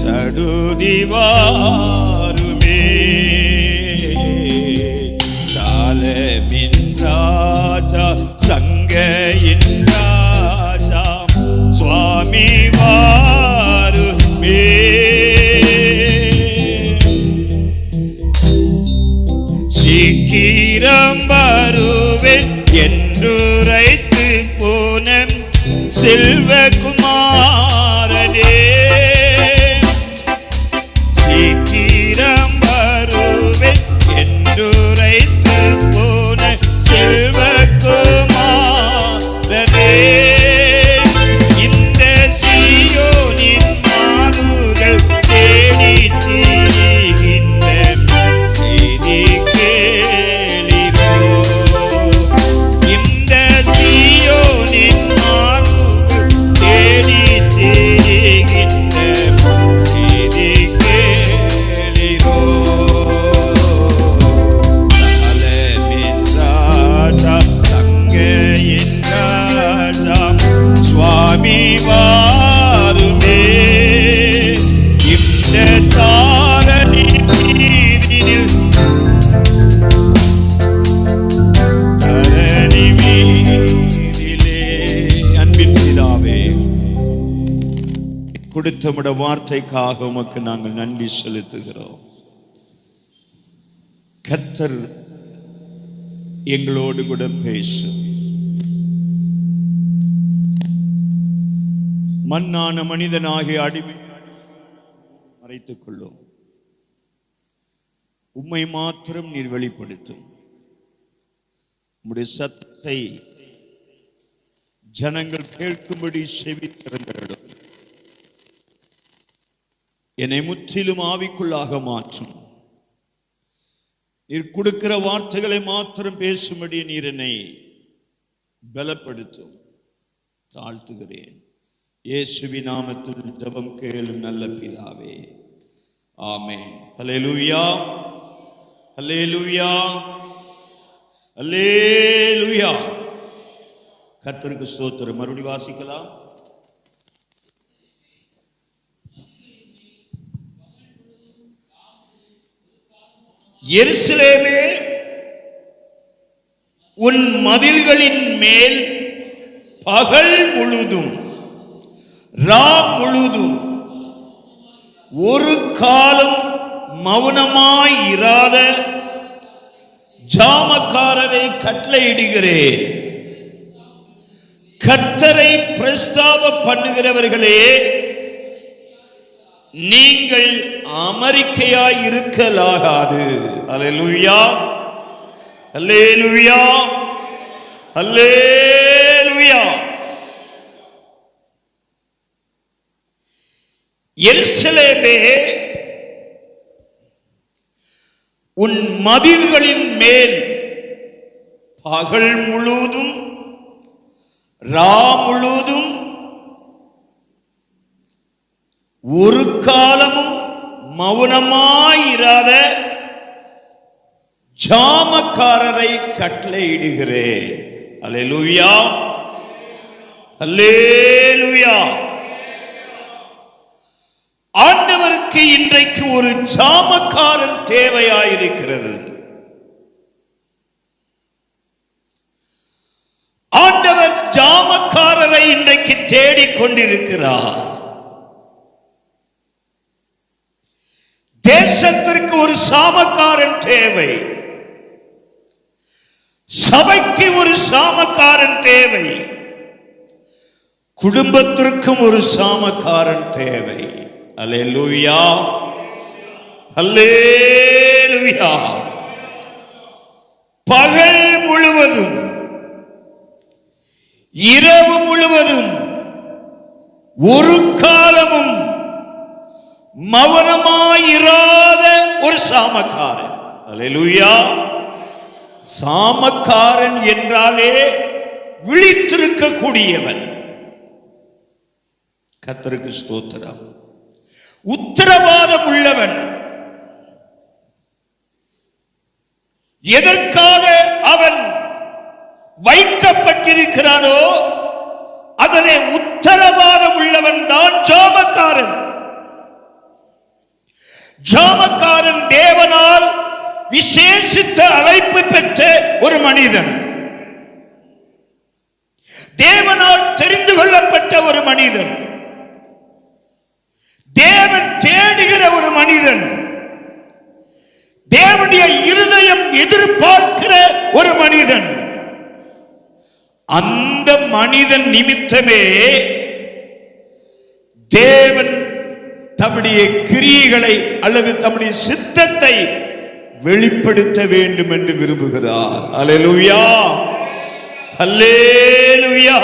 சடுதிவாருமே சாலமின் ராஜா சங்கையின் ராஜா சுவாமி வாருமே சீக்கிரம் வருவேன் என்றுரைத்து போன செல்வகுமாரனே சீக்கிரம் வருவேன் என்றுரைத்து போன செல்வகுமாரனே இந்த சீயோனின் மாறுகள் தேடி திரிகின்ற செய்தி கேளிரோ இந்த சீயோனின் கொடுத்த வார்த்தைக்காக உமக்கு நாங்கள் நன்றி செலுத்துகிறோம். கர்த்தர் எங்களோடு கூட பேசும். மண்ணான மனிதனாகிய அடிமை மறைத்துக் கொள்ளும். உம்மை மாத்திரம் நீர் வெளிப்படுத்தும். உம்முடைய சத்தத்தை ஜனங்கள் கேட்கும்படி செவி திறந்திடும். என்னை முற்றிலும் ஆவிக்குள்ளாக மாற்றும். நீர் கொடுக்கிற வார்த்தைகளை மாத்திரம் பேசும்படி நீர் என்னை பலப்படுத்தும். தாழ்த்துகிறேன். இயேசுவின் நாமத்தில் ஜெபம் கேளும் நல்ல பிதாவே, ஆமென். ஹல்லேலூயா, ஹல்லேலூயா, ஹல்லேலூயா. கர்த்தருக்கு ஸ்தோத்திரம். மறுபடி வாசிக்கலாம். எருசலேமே, உன் மதில்களின் மேல் பகல் முழுதும் ரா முழுதும் ஒரு காலம் மௌனமாய் இராத ஜாமக்காரரை கட்டளையிடுகிறேன். கர்த்தரை பிரஸ்தாப பண்ணுகிறவர்களே, நீங்கள் அமெரிக்கையாய் இருக்கலாகாது. அல்லேலூயா, அல்லேலூயா, அல்லேலூயா. எருசலேமே, உன் மதில்களின் மேல் பகல் முழுதும் ரா முழுதும் ஒரு காலமும் மௌனமாயிராத ஜாமக்காரரை கட்டளையிடுகிறேன். அல்லேலூயா, அல்லேலூயா. ஆண்டவருக்கு இன்றைக்கு ஒரு ஜாமக்காரன் தேவையாயிருக்கிறது. ஆண்டவர் ஜாமக்காரரை இன்றைக்கு தேடிக்கொண்டிருக்கிறார். தேசத்திற்கு ஒரு சாமக்காரன் தேவை. சபைக்கு ஒரு சாமக்காரன் தேவை. குடும்பத்திற்கும் ஒரு சாமக்காரன் தேவை. அல்லேலூயா, அல்லேலூயா. பகல் முழுவதும் இரவு முழுவதும் ஒரு காலமும் மௌனமாயிராத ஒரு சாமக்காரன். அல்லேலூயா. சாமக்காரன் என்றாலே விழித்திருக்க கூடியவன். கர்த்தருக்கு ஸ்தோத்திரம். உத்தரவாதம் உள்ளவன். எதற்காக அவன் வைக்கப்பட்டிருக்கிறானோ அதனை உத்தரவாதம் உள்ளவன் தான் ஜாமக்காரன். ஜாமக்காரன் தேவனால் விசேஷித்த அழைப்பு பெற்ற ஒரு மனிதன், தேவனால் தெரிந்து கொள்ளப்பட்ட ஒரு மனிதன், தேவன் தேடுகிற ஒரு மனிதன், தேவனுடைய இருதயம் எதிர்பார்க்கிற ஒரு மனிதன். அந்த மனிதன் நிமித்தமே தேவன் தம்முடைய கிரியைகளை அல்லது தம்முடைய சித்தத்தை வெளிப்படுத்த வேண்டும் என்று விரும்புகிறார். அல்லேலூயா, அல்லேலூயா,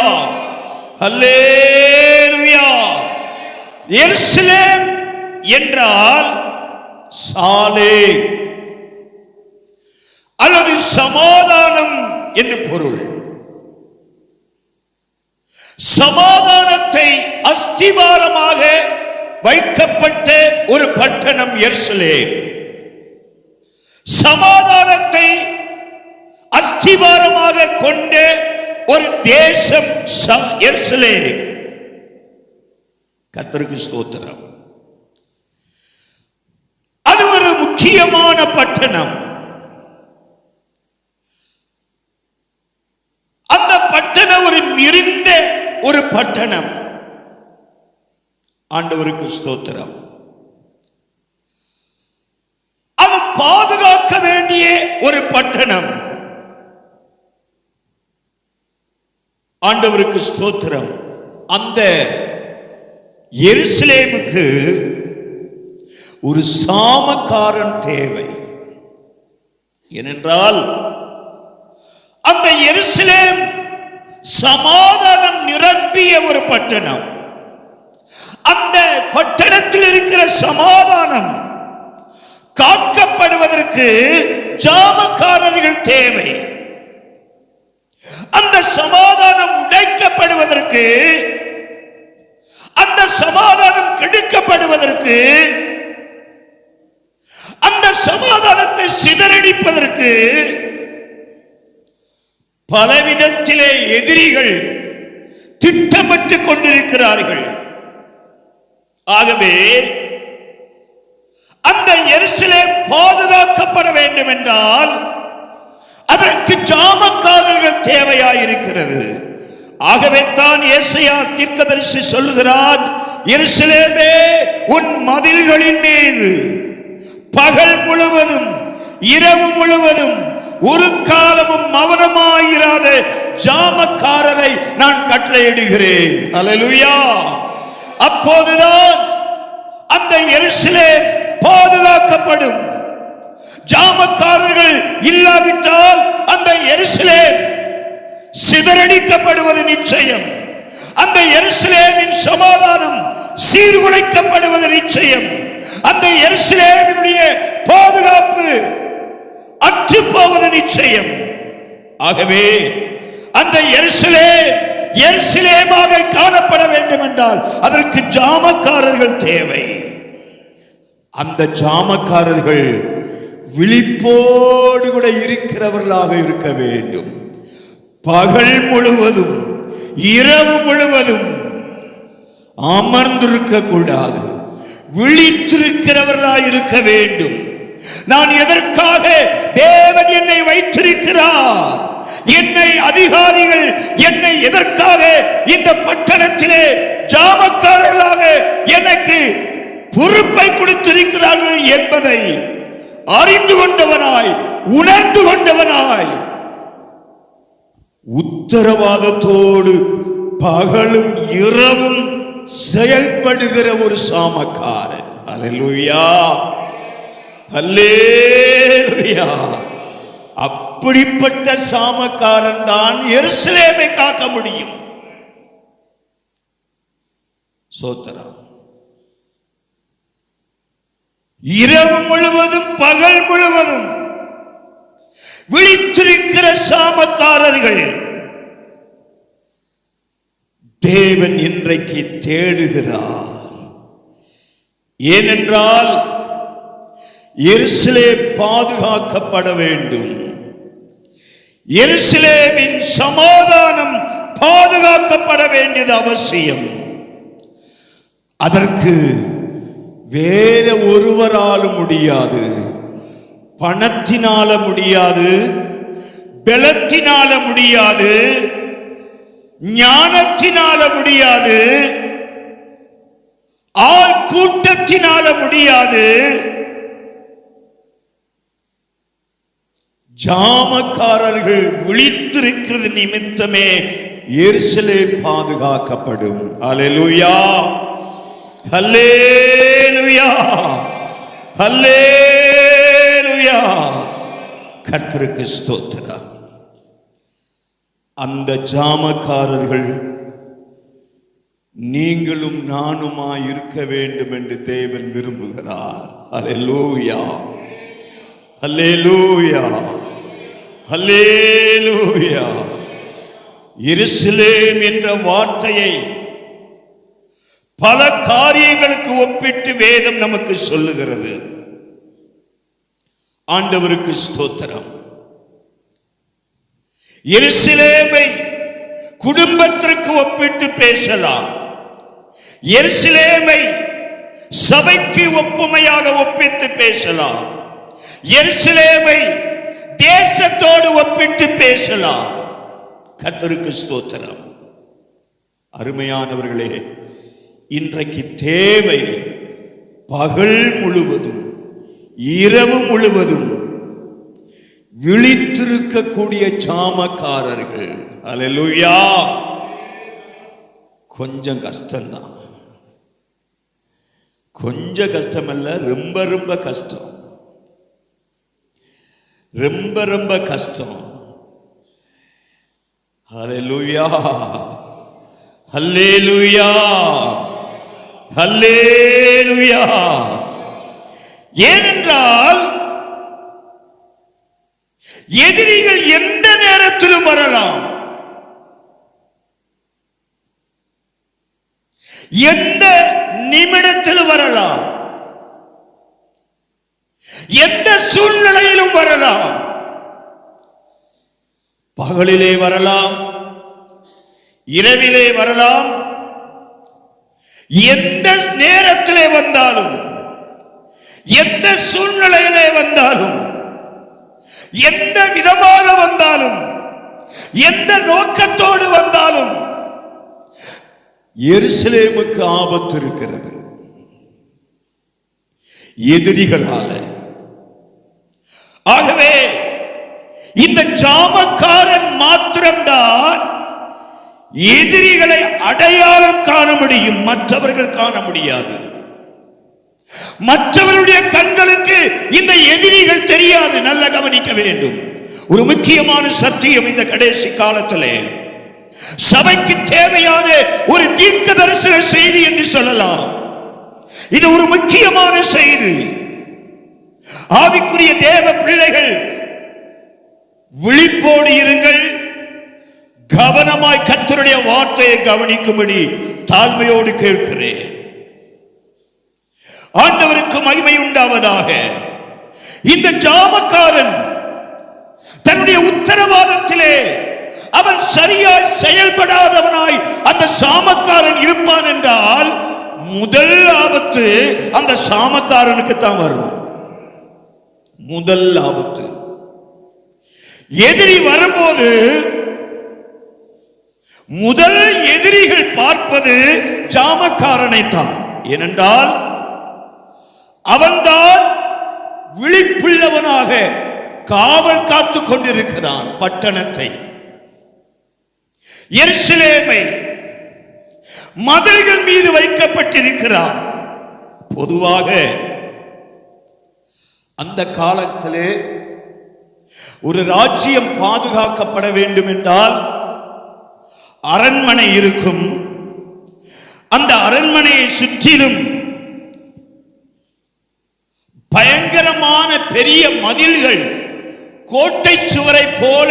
அல்லேலூயா. எருசலேம் என்றால் சாலே அல்லது சமாதானம் என்று பொருள். சமாதானத்தை அஸ்திவாரமாக வைக்கப்பட்ட ஒரு பட்டணம் எருசலேம். சமாதானத்தை அஸ்திவாரமாக கொண்ட ஒரு தேசம் எருசலேம். கர்த்தருக்கு ஸ்தோத்திரம். அது ஒரு முக்கியமான பட்டணம். அந்த பட்டணம் ஒரு நிறைந்த ஒரு பட்டணம். ஆண்டவருக்கு ஸ்தோத்திரம். அது பாதுகாக்க வேண்டிய ஒரு பட்டணம். ஆண்டவருக்கு ஸ்தோத்திரம். அந்த எருசலேமுக்கு ஒரு சாமக்காரன் தேவை. ஏனென்றால் அந்த எருசலேம் சமாதானம் நிரம்பிய ஒரு பட்டணம். அந்த பட்டணத்தில் இருக்கிற சமாதானம் காக்கப்படுவதற்கு ஜாமக்காரர்கள் தேவை. அந்த சமாதானம் உடைக்கப்படுவதற்கு, அந்த சமாதானம் கெடுக்கப்படுவதற்கு, அந்த சமாதானத்தை சிதறடிப்பதற்கு பலவிதத்திலே எதிரிகள் திட்டமிட்டுக் கொண்டிருக்கிறார்கள். ஆகவே அந்த எருசலேம் பாதுகாக்கப்பட வேண்டும் என்றால் அதற்கு ஜாமக்காரர்கள் தேவையாயிருக்கிறது. ஆகவே தான் ஏசாயா தீர்க்கதரிசி சொல்லுகிறான், எருசலேமே உன் மதில்களின் மீது பகல் முழுவதும் இரவு முழுவதும் ஒரு காலமும் மௌனமாயிராத ஜாமக்காரரை நான் கட்டளையிடுகிறேன். அல்லேலூயா. அப்போதுதான் அந்த எருசலேம் பாதுகாக்கப்படும். ஜாமக்காரர்கள் இல்லாவிட்டால் அந்த எருசலேம் சிதறடிக்கப்படுவது நிச்சயம். அந்த எருசலேமின் சமாதானம் சீர்குலைக்கப்படுவது நிச்சயம். அந்த எருசலேமினுடைய பாதுகாப்பு அற்று போவது நிச்சயம். ஆகவே அந்த எருசலேம் எருசலேமாக காணப்பட வேண்டும் என்றால் அதற்கு ஜாமக்காரர்கள் தேவை. அந்த ஜாமக்காரர்கள் விழிப்போடு கூட இருக்கிறவர்களாக இருக்க வேண்டும். பகல் முழுவதும் இரவு முழுவதும் அமர்ந்திருக்க கூடாது, விழித்திருக்கிறவர்களாக இருக்க வேண்டும். நான் எதற்காக தேவன் என்னை வைத்திருக்கிறார், என்னை அதிகாரிகள் என்னை எதற்காக இந்த பட்டணத்திலே ஜாமக்காரர்களாக எனக்கு பொறுப்பை கொடுத்திருக்கிறார்கள் என்பதை அறிந்து கொண்டவனாய், உணர்ந்து கொண்டவனாய், உத்தரவாதத்தோடு பகலும் இரவும் செயல்படுகிற ஒரு சாமக்காரன். அல்லேலூயா, அல்லேலூயா. அப்படிப்பட்ட சாமக்காரன் தான் எருசலேமை காக்க முடியும். சோத்திரம். இரவு முழுவதும் பகல் முழுவதும் விழித்திருக்கிற சாமக்காரர்கள் தேவன் இன்றைக்கு தேடுகிறார். ஏனென்றால் எருசலேம் பாதுகாக்கப்பட வேண்டும். எருசலேமின் சமாதானம் பாதுகாக்கப்பட வேண்டியது அவசியம். அதற்கு வேற ஒருவராலும் முடியாது. பணத்தினால முடியாது, பலத்தினால முடியாது, ஞானத்தினால முடியாது, ஆள் கூட்டத்தினால முடியாது. ஜாமக்காரர்கள் விழித்திருக்கிறது நிமித்தமே எருசலேம் பாதுகாக்கப்படும். அல்லேலூயா, அல்லேலூயா, அல்லேலூயா. கர்த்தருக்கு ஸ்தோத்திரம். அந்த ஜாமக்காரர்கள் நீங்களும் நானுமாய் இருக்க வேண்டும் என்று தேவன் விரும்புகிறார். அல்லேலூயா, அல்லேலூயா, அல்லேலூயா. எருசலேம் என்ற வார்த்தையை பல காரியங்களுக்கு ஒப்பிட்டு வேதம் நமக்கு சொல்லுகிறது. ஆண்டவருக்கு ஸ்தோத்திரம். எருசலேமை குடும்பத்திற்கு ஒப்பிட்டு பேசலாம். எருசலேமை சபைக்கு ஒப்புமையாக ஒப்பிட்டு பேசலாம். எருசலேமை தேசத்தோடு ஒப்பிட்டு பேசலாம். கர்த்தருக்கு ஸ்தோத்திரம். அருமையானவர்களே, இன்றைக்கு தேவை பகல் முழுவதும் இரவு முழுவதும் விழித்திருக்கக்கூடிய ஜாமக்காரர்கள். அல்லேலூயா. கொஞ்சம் கஷ்டம்தான், கொஞ்சம் கஷ்டம் அல்ல, ரொம்ப ரொம்ப கஷ்டம், ரொம்ப ரொம்ப கஷ்டம். அல்லேலூயா, அல்லேலூயா, அல்லேலூயா. ஏனென்றால் எதிரிகள் எந்த நேரத்திலும் வரலாம், எந்த நிமிடத்திலும் வரலாம், எந்த சூழ்நிலையிலும் வரலாம். பகலிலே வரலாம், இரவிலே வரலாம். எந்த நேரத்திலே வந்தாலும், எந்த சூழ்நிலையிலே வந்தாலும், எந்த விதமாக வந்தாலும், எந்த நோக்கத்தோடு வந்தாலும் எருசலேமுக்கு ஆபத்து இருக்கிறது எதிரிகளால. ஆகவே இந்த ஜாமக்காரன் மாத்திரம்தான் எதிரிகளை அடையாளம் காண முடியும், மற்றவர்கள் காண முடியாது. மற்றவருடைய கண்களுக்கு இந்த எதிரிகள் தெரியாது. நல்ல கவனிக்க வேண்டும். ஒரு முக்கியமான சத்தியம் இந்த கடைசி காலத்திலே சபைக்கு தேவையான ஒரு தீர்க்க தரிசன செய்தி என்று சொல்லலாம். இது ஒரு முக்கியமான செய்தி. ஆவிக்குரிய தேவ பிள்ளைகள் விழிப்போடு இருங்கள். கவனமாய் கர்த்தருடைய வார்த்தையை கவனிக்கும்படி தாழ்மையோடு கேட்கிறேன். ஆண்டவருக்கு மகிமை உண்டாவதாக. இந்த ஜாமக்காரன் தன்னுடைய உத்தரவாதத்திலே அவன் சரியாய் செயல்படாதவனாய் அந்த சாமக்காரன் இருப்பான் என்றால் முதல் ஆபத்து அந்த சாமக்காரனுக்கு தான் வரும். முதல் ஆபத்து. எதிரி வரும்போது முதல் எதிரிகள் பார்ப்பது ஜாமக்காரனை தான். ஏனென்றால் அவன்தான் விழிப்புள்ளவனாக காவல் காத்துக் கொண்டிருக்கிறான். பட்டணத்தை, எருசலேமை மதில்கள் மீது வைக்கப்பட்டிருக்கிறான். பொதுவாக அந்த காலத்திலே ஒரு ராஜ்யம் பாதுகாக்கப்பட வேண்டும் என்றால் அரண்மனை இருக்கும். அந்த அரண்மனையை சுற்றிலும் பயங்கரமான பெரிய மதில்கள், கோட்டை சுவரை போல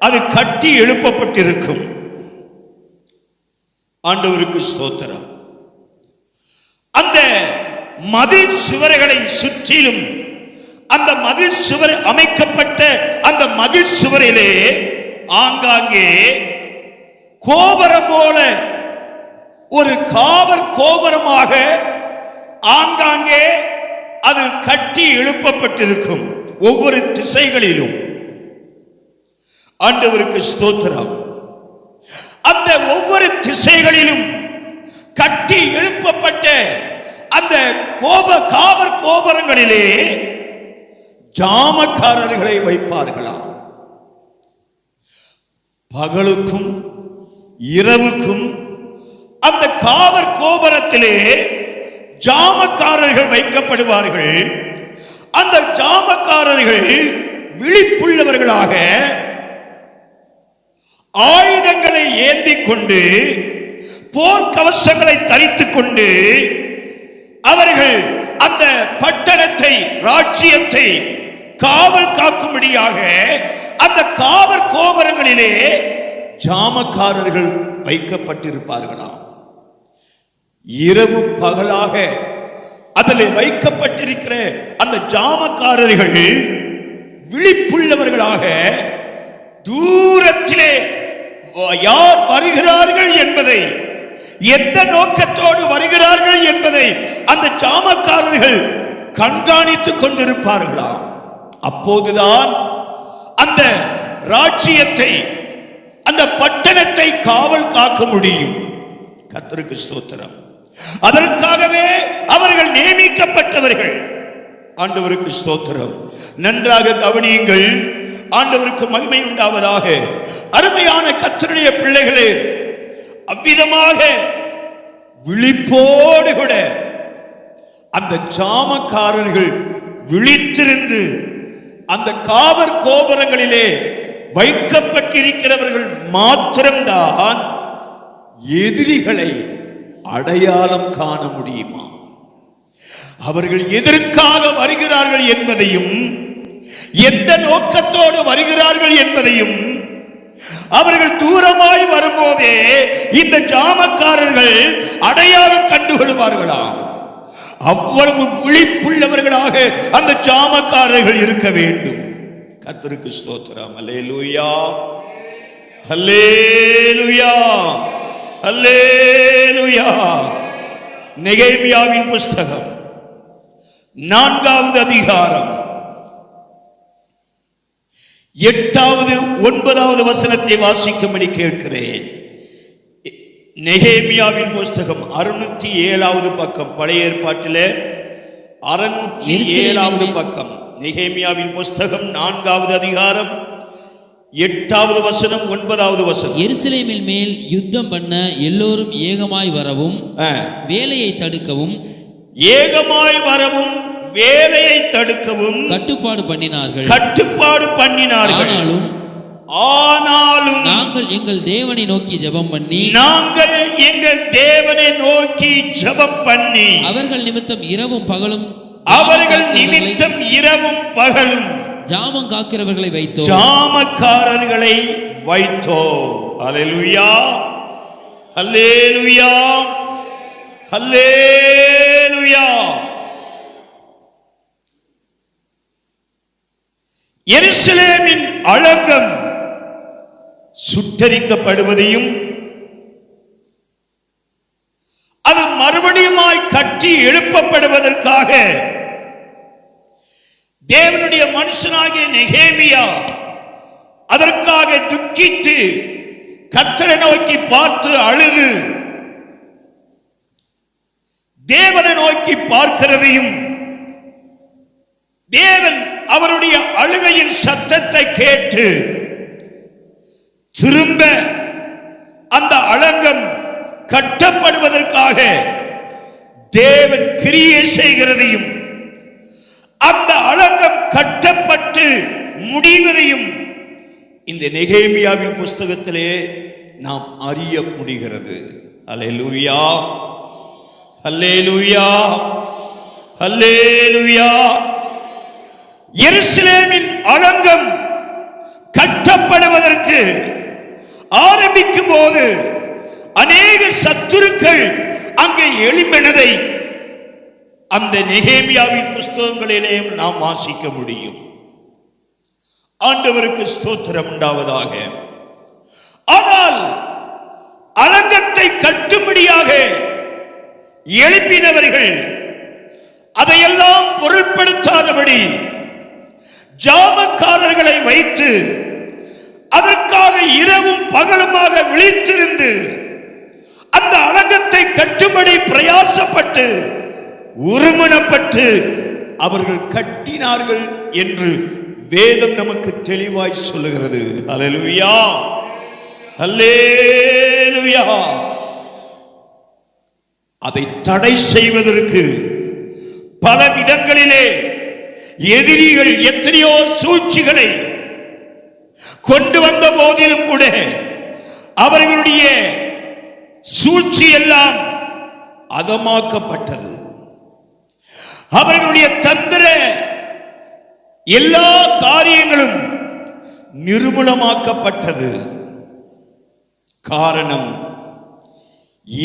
அது கட்டி எழுப்பப்பட்டிருக்கும். ஆண்டவருக்கு ஸ்தோத்திரம். அந்த மதில் சுவர்களை சுற்றிலும் அந்த மதில் சுவர் அமைக்கப்பட்ட அந்த மதில் சுவரிலே ஆங்காங்கே கோபுரம் போல ஒரு காவற் கோபுரமாக ஆங்காங்கே அது கட்டி எழுப்பப்பட்டிருக்கும். ஒவ்வொரு திசைகளிலும். ஆண்டவருக்கு ஸ்தோத்திரம். அந்த ஒவ்வொரு திசைகளிலும் கட்டி எழுப்பப்பட்ட அந்த காவற் கோபுரங்களிலே ஜாமக்காரர்களை வைப்பார்களாம். பகலுக்கும் இரவுக்கும் அந்த காவற் கோபுரத்திலே ஜாமக்காரர்கள் வைக்கப்படுவார்கள். அந்த ஜாமக்காரர்கள் விழிப்புள்ளவர்களாக ஆயுதங்களை ஏந்திக் கொண்டு போர்க்கவசங்களை தரித்துக் கொண்டு அவர்கள் அந்த பட்டணத்தை ராஜ்யத்தை காவல் காக்கும்படியாக அந்த காவற் கோபுரங்களிலே ஜாமக்காரர்கள் வைக்கப்பட்டிருப்பார்களாம். இரவு பகலாக அதில் வைக்கப்பட்டிருக்கிற அந்த ஜாமக்காரர்கள் விழிப்புள்ளவர்களாக தூரத்திலே யார் வருகிறார்கள் என்பதை, எந்த நோக்கத்தோடு வருகிறார்கள் என்பதை அந்த ஜாமக்காரர்கள் கண்காணித்துக் கொண்டிருப்பார்களாம். அப்போதுதான் அந்த ராஜ்யத்தை அந்த பட்டணத்தை காவல் காக்க முடியும். கர்த்தருக்கு ஸ்தோத்திரம். அதற்காகவே அவர்கள் நியமிக்கப்பட்டவர்கள். ஆண்டவருக்கு ஸ்தோத்திரம். நன்றாக கவனியுங்கள். ஆண்டவருக்கு மகிமை உண்டாவதாக. அருமையான கர்த்தருடைய பிள்ளைகளே, அவ்விதமாக விழிப்போடு கூட அந்த ஜாமக்காரர்கள் விழித்திருந்து அந்த காவற் கோபுரங்களிலே வைக்கப்பட்டிருக்கிறவர்கள் மாத்திரம்தான் எதிரிகளை அடையாளம் காண முடியுமா? அவர்கள் எதற்காக வருகிறார்கள் என்பதையும், எந்த நோக்கத்தோடு வருகிறார்கள் என்பதையும் அவர்கள் தூரமாய் வரும்போதே இந்த ஜாமக்காரர்கள் அடையாளம் கண்டுகொள்வார்களாம். அவ்வளவு விழிப்புள்ளவர்களாக அந்த ஜாமக்காரர்கள் இருக்க வேண்டும். கர்த்தருக்கு ஸ்தோத்திரம். அல்லேலூயா, அல்லேலூயா, அல்லேலூயா. நெகேமியாவின் புஸ்தகம் 4வது அதிகாரம் 8வது 9வது வசனத்தை வாசிக்கும்படி கேட்கிறேன். நெகேமியாவின் புஸ்தகம் 607வது பக்கம், பழைய ஏற்பாட்டிலே 607வது பக்கம். நெகேமியாவின் புஸ்தகம் 4வது அதிகாரம் 8வது வசனம் 9வது வசனம். எருசலேமின் மேல் யுத்தம் பண்ண எல்லோரும் ஏகமாய் வரவும் வேலையை தடுக்கவும், ஏகமாய் வரவும் வேலையை தடுக்கவும் கட்டுப்பாடு பண்ணினார்கள். ஆனாலும் நாங்கள் எங்கள் தேவனை நோக்கி ஜெபம் பண்ணி அவர்கள் நிமித்தம் இரவும் பகலும் ஜாமம் காக்கிறவர்களை வைத்தோம், ஜாமக்காரர்களை வைத்தோம். அல்லேலூயா, அல்லேலூயா, அல்லேலூயா. எருசலேமின் அலங்கம் சுட்டரிக்கப்படுவதையும் அது மறுபடியுமாய் கட்டி எழுப்பப்படுவதற்காக தேவனுடைய மனுஷனாகிய நெகேமியா அதற்காக துக்கித்து கர்த்தரை நோக்கி பார்த்து அழுது தேவனை நோக்கி பார்க்கிறதையும், தேவன் அவருடைய அழுகையின் சத்தத்தை கேட்டு திரும்ப அந்த அலங்கம் கட்டப்படுவதற்காக தேவன் கிரியை செய்கிறதையும், அந்த அலங்கம் கட்டப்பட்டு முடிவதையும் இந்த நெகேமியாவின் புஸ்தகத்திலே நாம் அறிய முடிகிறது. அல்லேலூயா, அல்லேலூயா, அல்லேலூயா. எருசலேமின் அலங்கம் கட்டப்படுவதற்கு ஆரம்பிக்கும் போது அநேக சத்துருக்கள் அங்கே எழும்பினதை அந்த நெகேமியாவின் புஸ்தகங்களிலேயும் நாம் வாசிக்க முடியும். ஆண்டவருக்கு ஸ்தோத்திரம் உண்டாவதாக. ஆனால் அலங்கத்தை கட்டும்படியாக எழுப்பினவர்கள் அதையெல்லாம் பொருட்படுத்தாதபடி ஜாமக்காரர்களை வைத்து அதற்காக இரவும் பகலுமாக விழித்திருந்து அந்த அலங்கத்தை கட்டும்படி பிரயாசப்பட்டு உருமனப்பட்டு அவர்கள் கட்டினார்கள் என்று வேதம் நமக்கு தெளிவாய் சொல்லுகிறது. அல்லேலூயா, அல்லேலூயா. அதை தடை செய்வதற்கு பல விதங்களிலே எதிரிகள் எத்தனையோ சூழ்ச்சிகளை கொண்டு வந்த போதிலும் கூட அவர்களுடைய சூழ்ச்சி எல்லாம் அதமாக்கப்பட்டது. அவர்களுடைய தந்திர எல்லா காரியங்களும் நிர்மூலமாக்கப்பட்டது. காரணம்,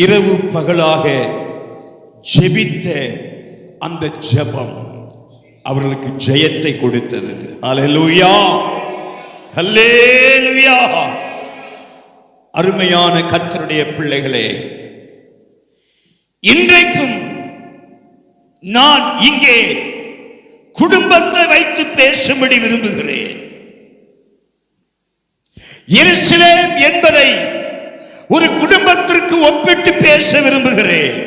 இரவு பகலாக ஜெபித்த அந்த ஜெபம் அவர்களுக்கு ஜெயத்தை கொடுத்தது. அல்லேலூயா, அல்லேலூயா. அருமையான கர்த்தருடைய பிள்ளைகளே, இன்றைக்கும் நான் இங்கே குடும்பத்தை வைத்து பேசும்படி விரும்புகிறேன். எருசலேம் என்பதை ஒரு குடும்பத்திற்கு ஒப்பிட்டு பேச விரும்புகிறேன்.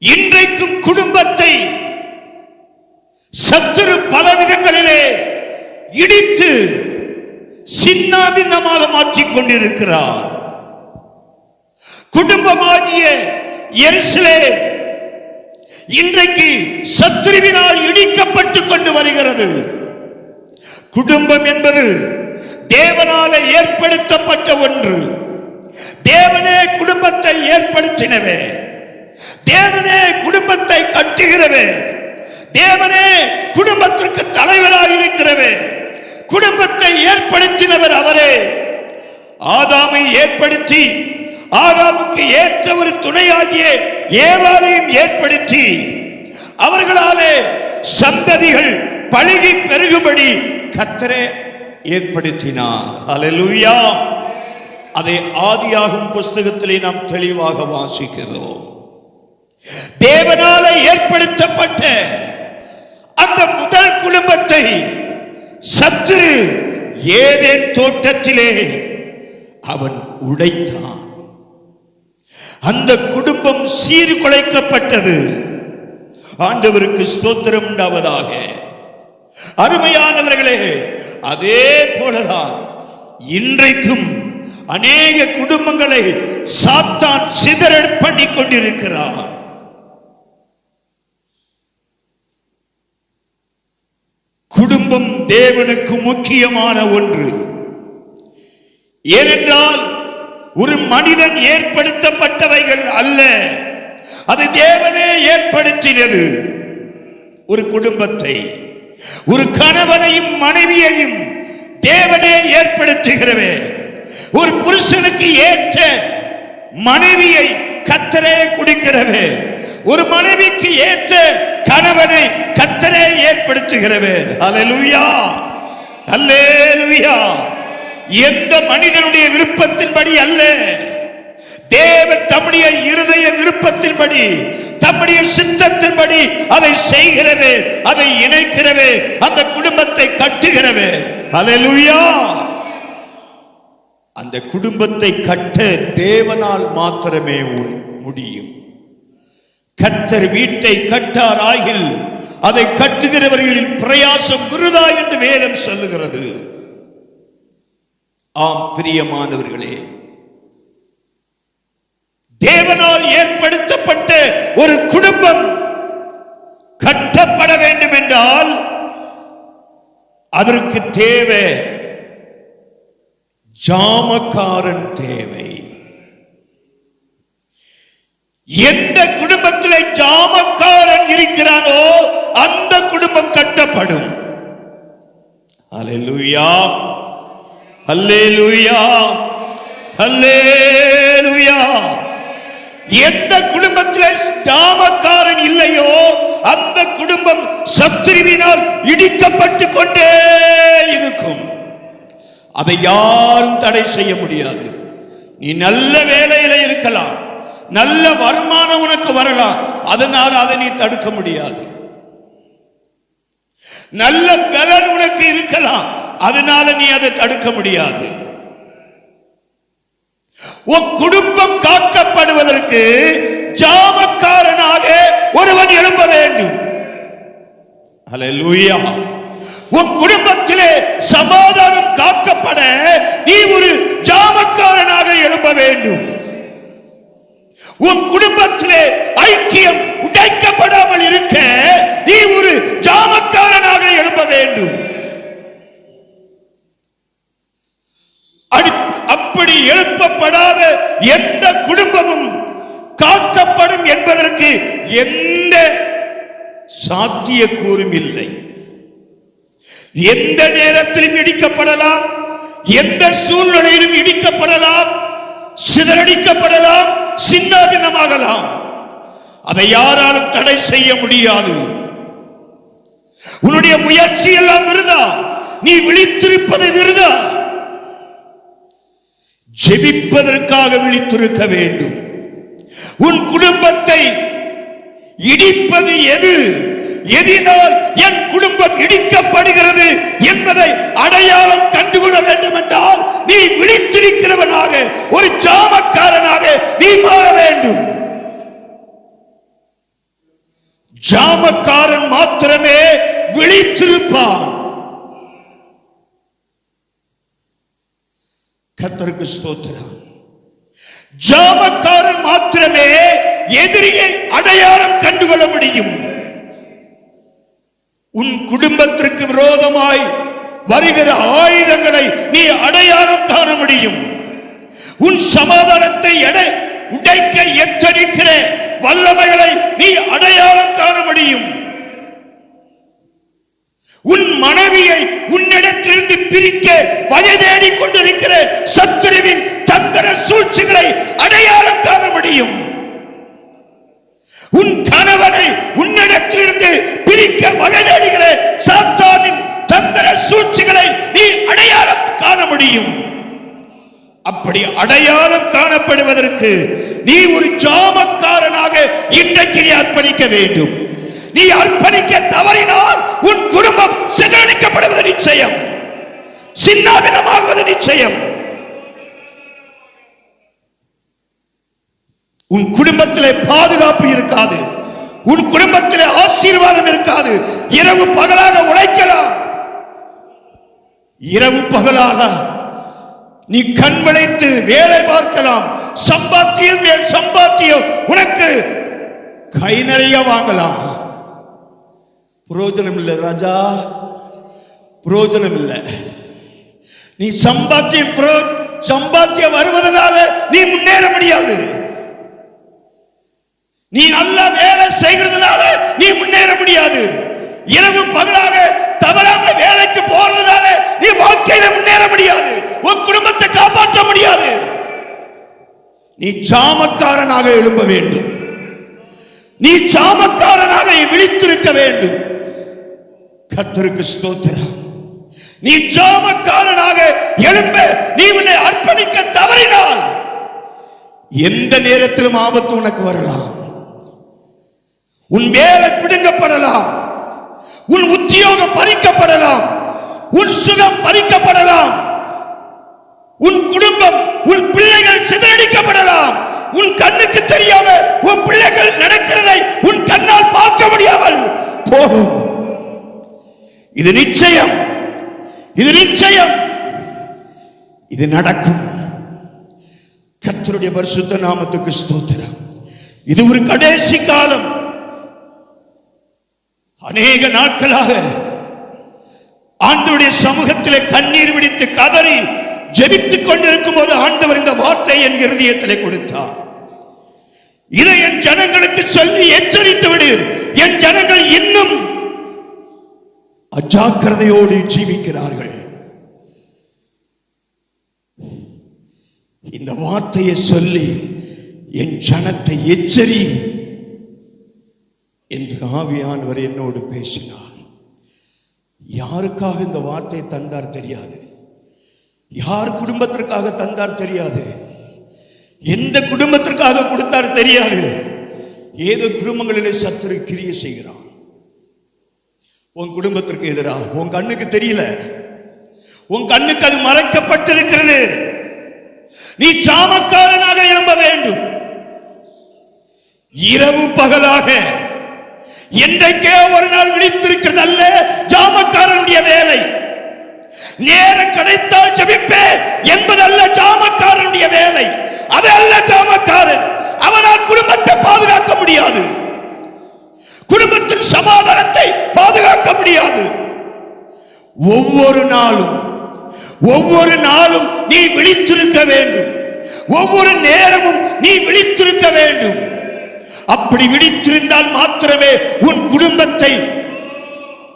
இன்றைக்கும் குடும்பத்தை சத்துரு பலவிதங்களிலே இடித்து சின்னாபின்னமாக மாற்றிக் கொண்டிருக்கிறார். குடும்பமாகிய எருசலேம் இன்றைக்கு சத்துருவினால் இடிக்கப்பட்டு கொண்டு வருகிறது. குடும்பம் என்பது தேவனாலே ஏற்படுத்தப்பட்ட ஒன்று. தேவனே குடும்பத்தை ஏற்படுத்தினவே, தேவனே குடும்பத்தை கட்டுகிறவே, தேவனே குடும்பத்திற்கு தலைவராக இருக்கிறவே, குடும்பத்தை ஏற்படுத்தினவர் அவரே. ஆதாமை ஏற்படுத்தி ஆதாமுக்கு ஏற்ற ஒரு துணையாகிய ஏவாளையும் ஏற்படுத்தி அவர்களாலே சந்ததிகள் பழுகி பெருகும்படி கர்த்தரே ஏற்படுத்தினார். அல்லேலூயா. அதை ஆதியாகும் புஸ்தகத்திலே நாம் தெளிவாக வாசிக்கிறோம். தேவனாலே ஏற்படுத்தப்பட்ட அந்த முதல் குடும்பத்தை சத்துரு ஏதேன் தோட்டத்திலே அவன் உடைத்தான். அந்த குடும்பம் சீர்குலைக்கப்பட்டது. ஆண்டவருக்கு ஸ்தோத்திரம் உண்டாவதாக. அருமையானவர்களே, அதே போலதான் இன்றைக்கும் அநேக குடும்பங்களை சாத்தான் சிதறல் பண்ணி கொண்டிருக்கிறான். குடும்பம் தேவனுக்கு முக்கியமான ஒன்று. ஏனென்றால் ஒரு மனிதன் ஏற்படுத்தப்பட்டவைகள் அல்ல, அது தேவனே ஏற்படுத்தினது. ஒரு குடும்பத்தை, ஒரு கணவனையும் மனைவியையும் தேவனே ஏற்படுத்துகிறவே. ஒரு புருஷனுக்கு ஏற்ற மனைவியை கர்த்தரே கொடுக்கிறவே. ஒரு மனைவிக்கு ஏற்ற கணவனை கர்த்தரே ஏற்படுத்துகிறவே. அல்லேலூயா, அல்லேலூயா. எந்த மனிதனுடைய விருப்பத்தின்படி அல்ல, தேவன் தம்முடைய இருதய விருப்பத்தின்படி, தம்முடைய சித்தத்தின்படி அதை செய்கிறவே, அதை இணைக்கிறவே, அந்த குடும்பத்தை கட்டுகிறவே. அல்லேலூயா. அந்த குடும்பத்தை கட்ட தேவனால் மாத்திரமே முடியும். கர்த்தர் வீட்டை கட்டாராகில் அதை கட்டுகிறவர்களின் பிரயாசம் விருதா என்று வேதம் சொல்லுகிறது. ஆம் பிரியமானவர்களே, தேவனால் ஏற்படுத்தப்பட்ட ஒரு குடும்பம் கட்டப்பட வேண்டும் என்றால் அதற்கு தேவை ஜாமக்காரன் தேவை. எந்த குடும்பத்திலே ஜாமக்காரன் இருக்கிறானோ அந்த குடும்பம் கட்டப்படும். அல்லேலூயா, அல்லேலூயா, அல்லேலூயா. எந்த குடும்பத்திலே ஜாமக்காரன் இல்லையோ அந்த குடும்பம் சத்துருவினால் இடிக்கப்பட்டு கொண்டே இருக்கும். அதை யாரும் தடை செய்ய முடியாது. நீ நல்ல வேலையில இருக்கலாம், நல்ல வருமானம் உனக்கு வரலாம், அதனால அதை நீ தடுக்க முடியாது. நல்ல பலன் உனக்கு இருக்கலாம், அதனால நீ அதை தடுக்க முடியாது. உன் குடும்பம் காக்கப்படுவதற்கு ஜாமக்காரனாக ஒருவன் எழும்ப வேண்டும். அல்லேலூயா. உன் குடும்பத்திலே சமாதானம் காக்கப்பட நீ ஒரு ஜாமக்காரனாக எழும்ப வேண்டும். உன் குடும்பத்திலே ஐக்கியம் உடைக்கப்படாமல் இருக்க நீ ஒரு ஜாமக்காரனாக எழும்ப வேண்டும். அப்படி எழுப்பப்படாத எந்த குடும்பமும் காக்கப்படும் என்பதற்கு எந்த சாத்தியக்கூறும் இல்லை. எந்த நேரத்திலும் இடிக்கப்படலாம், எந்த சூழ்நிலையிலும் இடிக்கப்படலாம், சிதறடிக்கப்படலாம், சின்னாபின்னமாகலாம். அதை யாராலும் தடை செய்ய முடியாது. உன்னுடைய முயற்சி எல்லாம் விருதா, நீ விழித்திருப்பது விருதா. ஜெபிப்பதற்காக விழித்திருக்க வேண்டும். உன் குடும்பத்தை இடிப்பது எது, எதினால் என் குடும்பம் இடிக்கப்படுகிறது என்பதை அடையாளம் கண்டுகொள்ள வேண்டும் என்றால் நீ விழித்திருக்கிறவனாக, ஒரு ஜாமக்காரனாக நீ மாற வேண்டும். ஜாமக்காரன் மாத்திரமே விழித்திருப்பான். கர்த்தருக்கு ஸ்தோத்திரம். ஜாமக்காரன் மாத்திரமே எதிரியை அடையாளம் கண்டுகொள்ள முடியும். உன் குடும்பத்திற்கு விரோதமாய் வருகிற ஆயுதங்களை நீ அடையாளம் காண முடியும். உன் சமாதானத்தை உடைக்க எத்தனிக்கிற வல்லமைகளை நீ அடையாளம் காண முடியும். உன் மனைவியை உன்னிடத்திலிருந்து பிரிக்க வயதேடி கொண்டிருக்கிற சத்துருவின் தந்திர சூழ்ச்சிகளை அடையாளம் காண முடியும். உன் கணவனை உன்னிடத்திலிருந்து பிரிக்க வயதேடுகிற சாத்தானின் தந்திர சூழ்ச்சிகளை நீ அடையாளம் காண முடியும். அப்படி அடையாளம் காணப்படுவதற்கு நீ ஒரு ஜாமக்காரனாக இன்றைக்கு நீ அர்ப்பணிக்க வேண்டும். நீ அர்ப்பணிக்க தவறினால் உன் குடும்பம் சிதறடிக்கப்படுவது நிச்சயம், சின்னாபின்னமாகுவது நிச்சயம். உன் குடும்பத்திலே பாதுகாப்பு இருக்காது, உன் குடும்பத்திலே ஆசீர்வாதம் இருக்காது. இரவு பகலாக உழைக்கலாம், இரவு பகலாக நீ கண் விளைத்து வேலை பார்க்கலாம், சம்பாத்தியம் மேல் சம்பாத்தியம் உனக்கு கை நிறைய வாங்கலாம். புரோஜனம் இல்லை ராஜா, புரோஜனம் இல்லை. நீ சம்பாத்தியம் வருவதனால நீ முன்னேற முடியாது. நீ நல்ல வேலை செய்கிறதுனால நீ முன்னேற முடியாது. இரவு பகலாக தவறாம வேலைக்கு போறதுனால நீ வாழ்க்கையில முன்னேற முடியாது. உன் குடும்பத்தை காப்பாற்ற முடியாது. நீ ஜாமக்காரனாக எழும்ப வேண்டும். நீ ஜாமக்காரனாக விழித்திருக்க வேண்டும். கர்த்தருக்கு ஸ்தோத்திரம். நீ ஜாமக்காரனாக எழும்ப நீ உன்னை அர்ப்பணிக்க தவறினால் எந்த நேரத்திலும் ஆபத்து உனக்கு வரலாம். உன் வேலை பிடுங்கப்படலாம், உன் உத்தியோகம் பறிக்கப்படலாம், உன் சுகம் பறிக்கப்படலாம், உன் குடும்பம், உன் பிள்ளைகள் சிதறடிக்கப்படலாம். உன் கண்ணுக்கு தெரியாம உன் பிள்ளைகள் நடக்கிறதை உன் கண்ணால் பார்க்க முடியாமல் போகும். இது நிச்சயம், இது நிச்சயம், இது நடக்கும். கர்த்தருடைய பரிசுத்த நாமத்துக்கு ஸ்தோத்திரம். இது ஒரு கடைசி காலம். அநேக நாட்களாக ஆண்டவருடைய சமூகத்திலே கண்ணீர் விடித்து கதறி ஜெபித்துக் கொண்டிருக்கும் போது ஆண்டவர் இந்த வார்த்தை என் இருதயத்திலே கொடுத்தார். இதை என் ஜனங்களுக்கு சொல்லி எச்சரித்து விடு. என் ஜனங்கள் இன்னும் அஜாக்கிரதையோடு ஜீவிக்கிறார்கள். இந்த வார்த்தையை சொல்லி என் ஜனத்தை எச்சரி என்று ஆவியானவர் என்னோடு பேசினார். யாருக்காக இந்த வார்த்தையை தந்தார் தெரியாது. யார் குடும்பத்திற்காக தந்தார் தெரியாது, எந்த குடும்பத்திற்காக கொடுத்தார் தெரியாது. ஏதோ குடும்பங்களிலே சத்துரு கிரியை செய்கிறான். உன் குடும்பத்திற்கு எதிராக உன் கண்ணுக்கு தெரியல, உன் கண்ணுக்கு அது மறைக்கப்பட்டிருக்கிறது. நீ சாமக்காரனாக எழும்ப வேண்டும். இரவு பகலாக என்றைக்கே ஒரு நாள் விழித்திருக்கிறது அல்ல ஜாமக்காரனுடைய வேலை. நேரம் கிடைத்தால் ஜெபிப்பே என்பதல்ல ஜாமக்காரனுடைய வேலை. அதல்ல ஜாமக்காரன். அவனால் குடும்பத்தை பாதுகாக்க முடியாது, குடும்பத்தின் சமாதானத்தை பாதுகாக்க முடியாது. ஒவ்வொரு நாளும் நீ விழித்திருக்க வேண்டும். ஒவ்வொரு நேரமும் நீ விழித்திருக்க வேண்டும். அப்படி விழித்திருந்தால் மாத்திரமே உன் குடும்பத்தை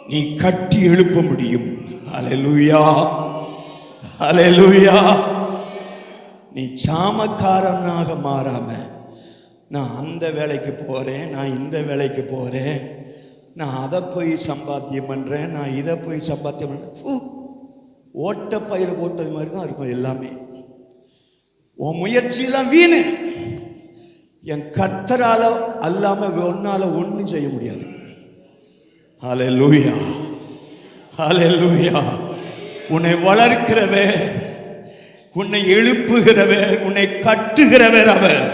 நீ கட்டி எழுப்ப முடியும். ஹல்லேலூயா, ஹல்லேலூயா. நீ சாமக்காரனாக மாறாம, நான் அந்த வேலைக்கு போறேன், நான் இந்த வேலைக்கு போறேன், நான் அதை போய் சம்பாத்தியம் பண்றேன், நான் இதை போய் சம்பாத்தியம் பண்றேன், ஓட்ட பயில போட்டது மாதிரி தான் இருக்கும் எல்லாமே. உன் முயற்சியெல்லாம் வீணு. என் கர்த்தரால அல்லாம ஒன்னால ஒன்றும் செய்ய முடியாது. ஹல்லேலூயா, ஹல்லேலூயா. உன்னை வளர்க்கிறவர், உன்னை எழுப்புகிறவர், உன்னை கட்டுகிறவர் அவர்.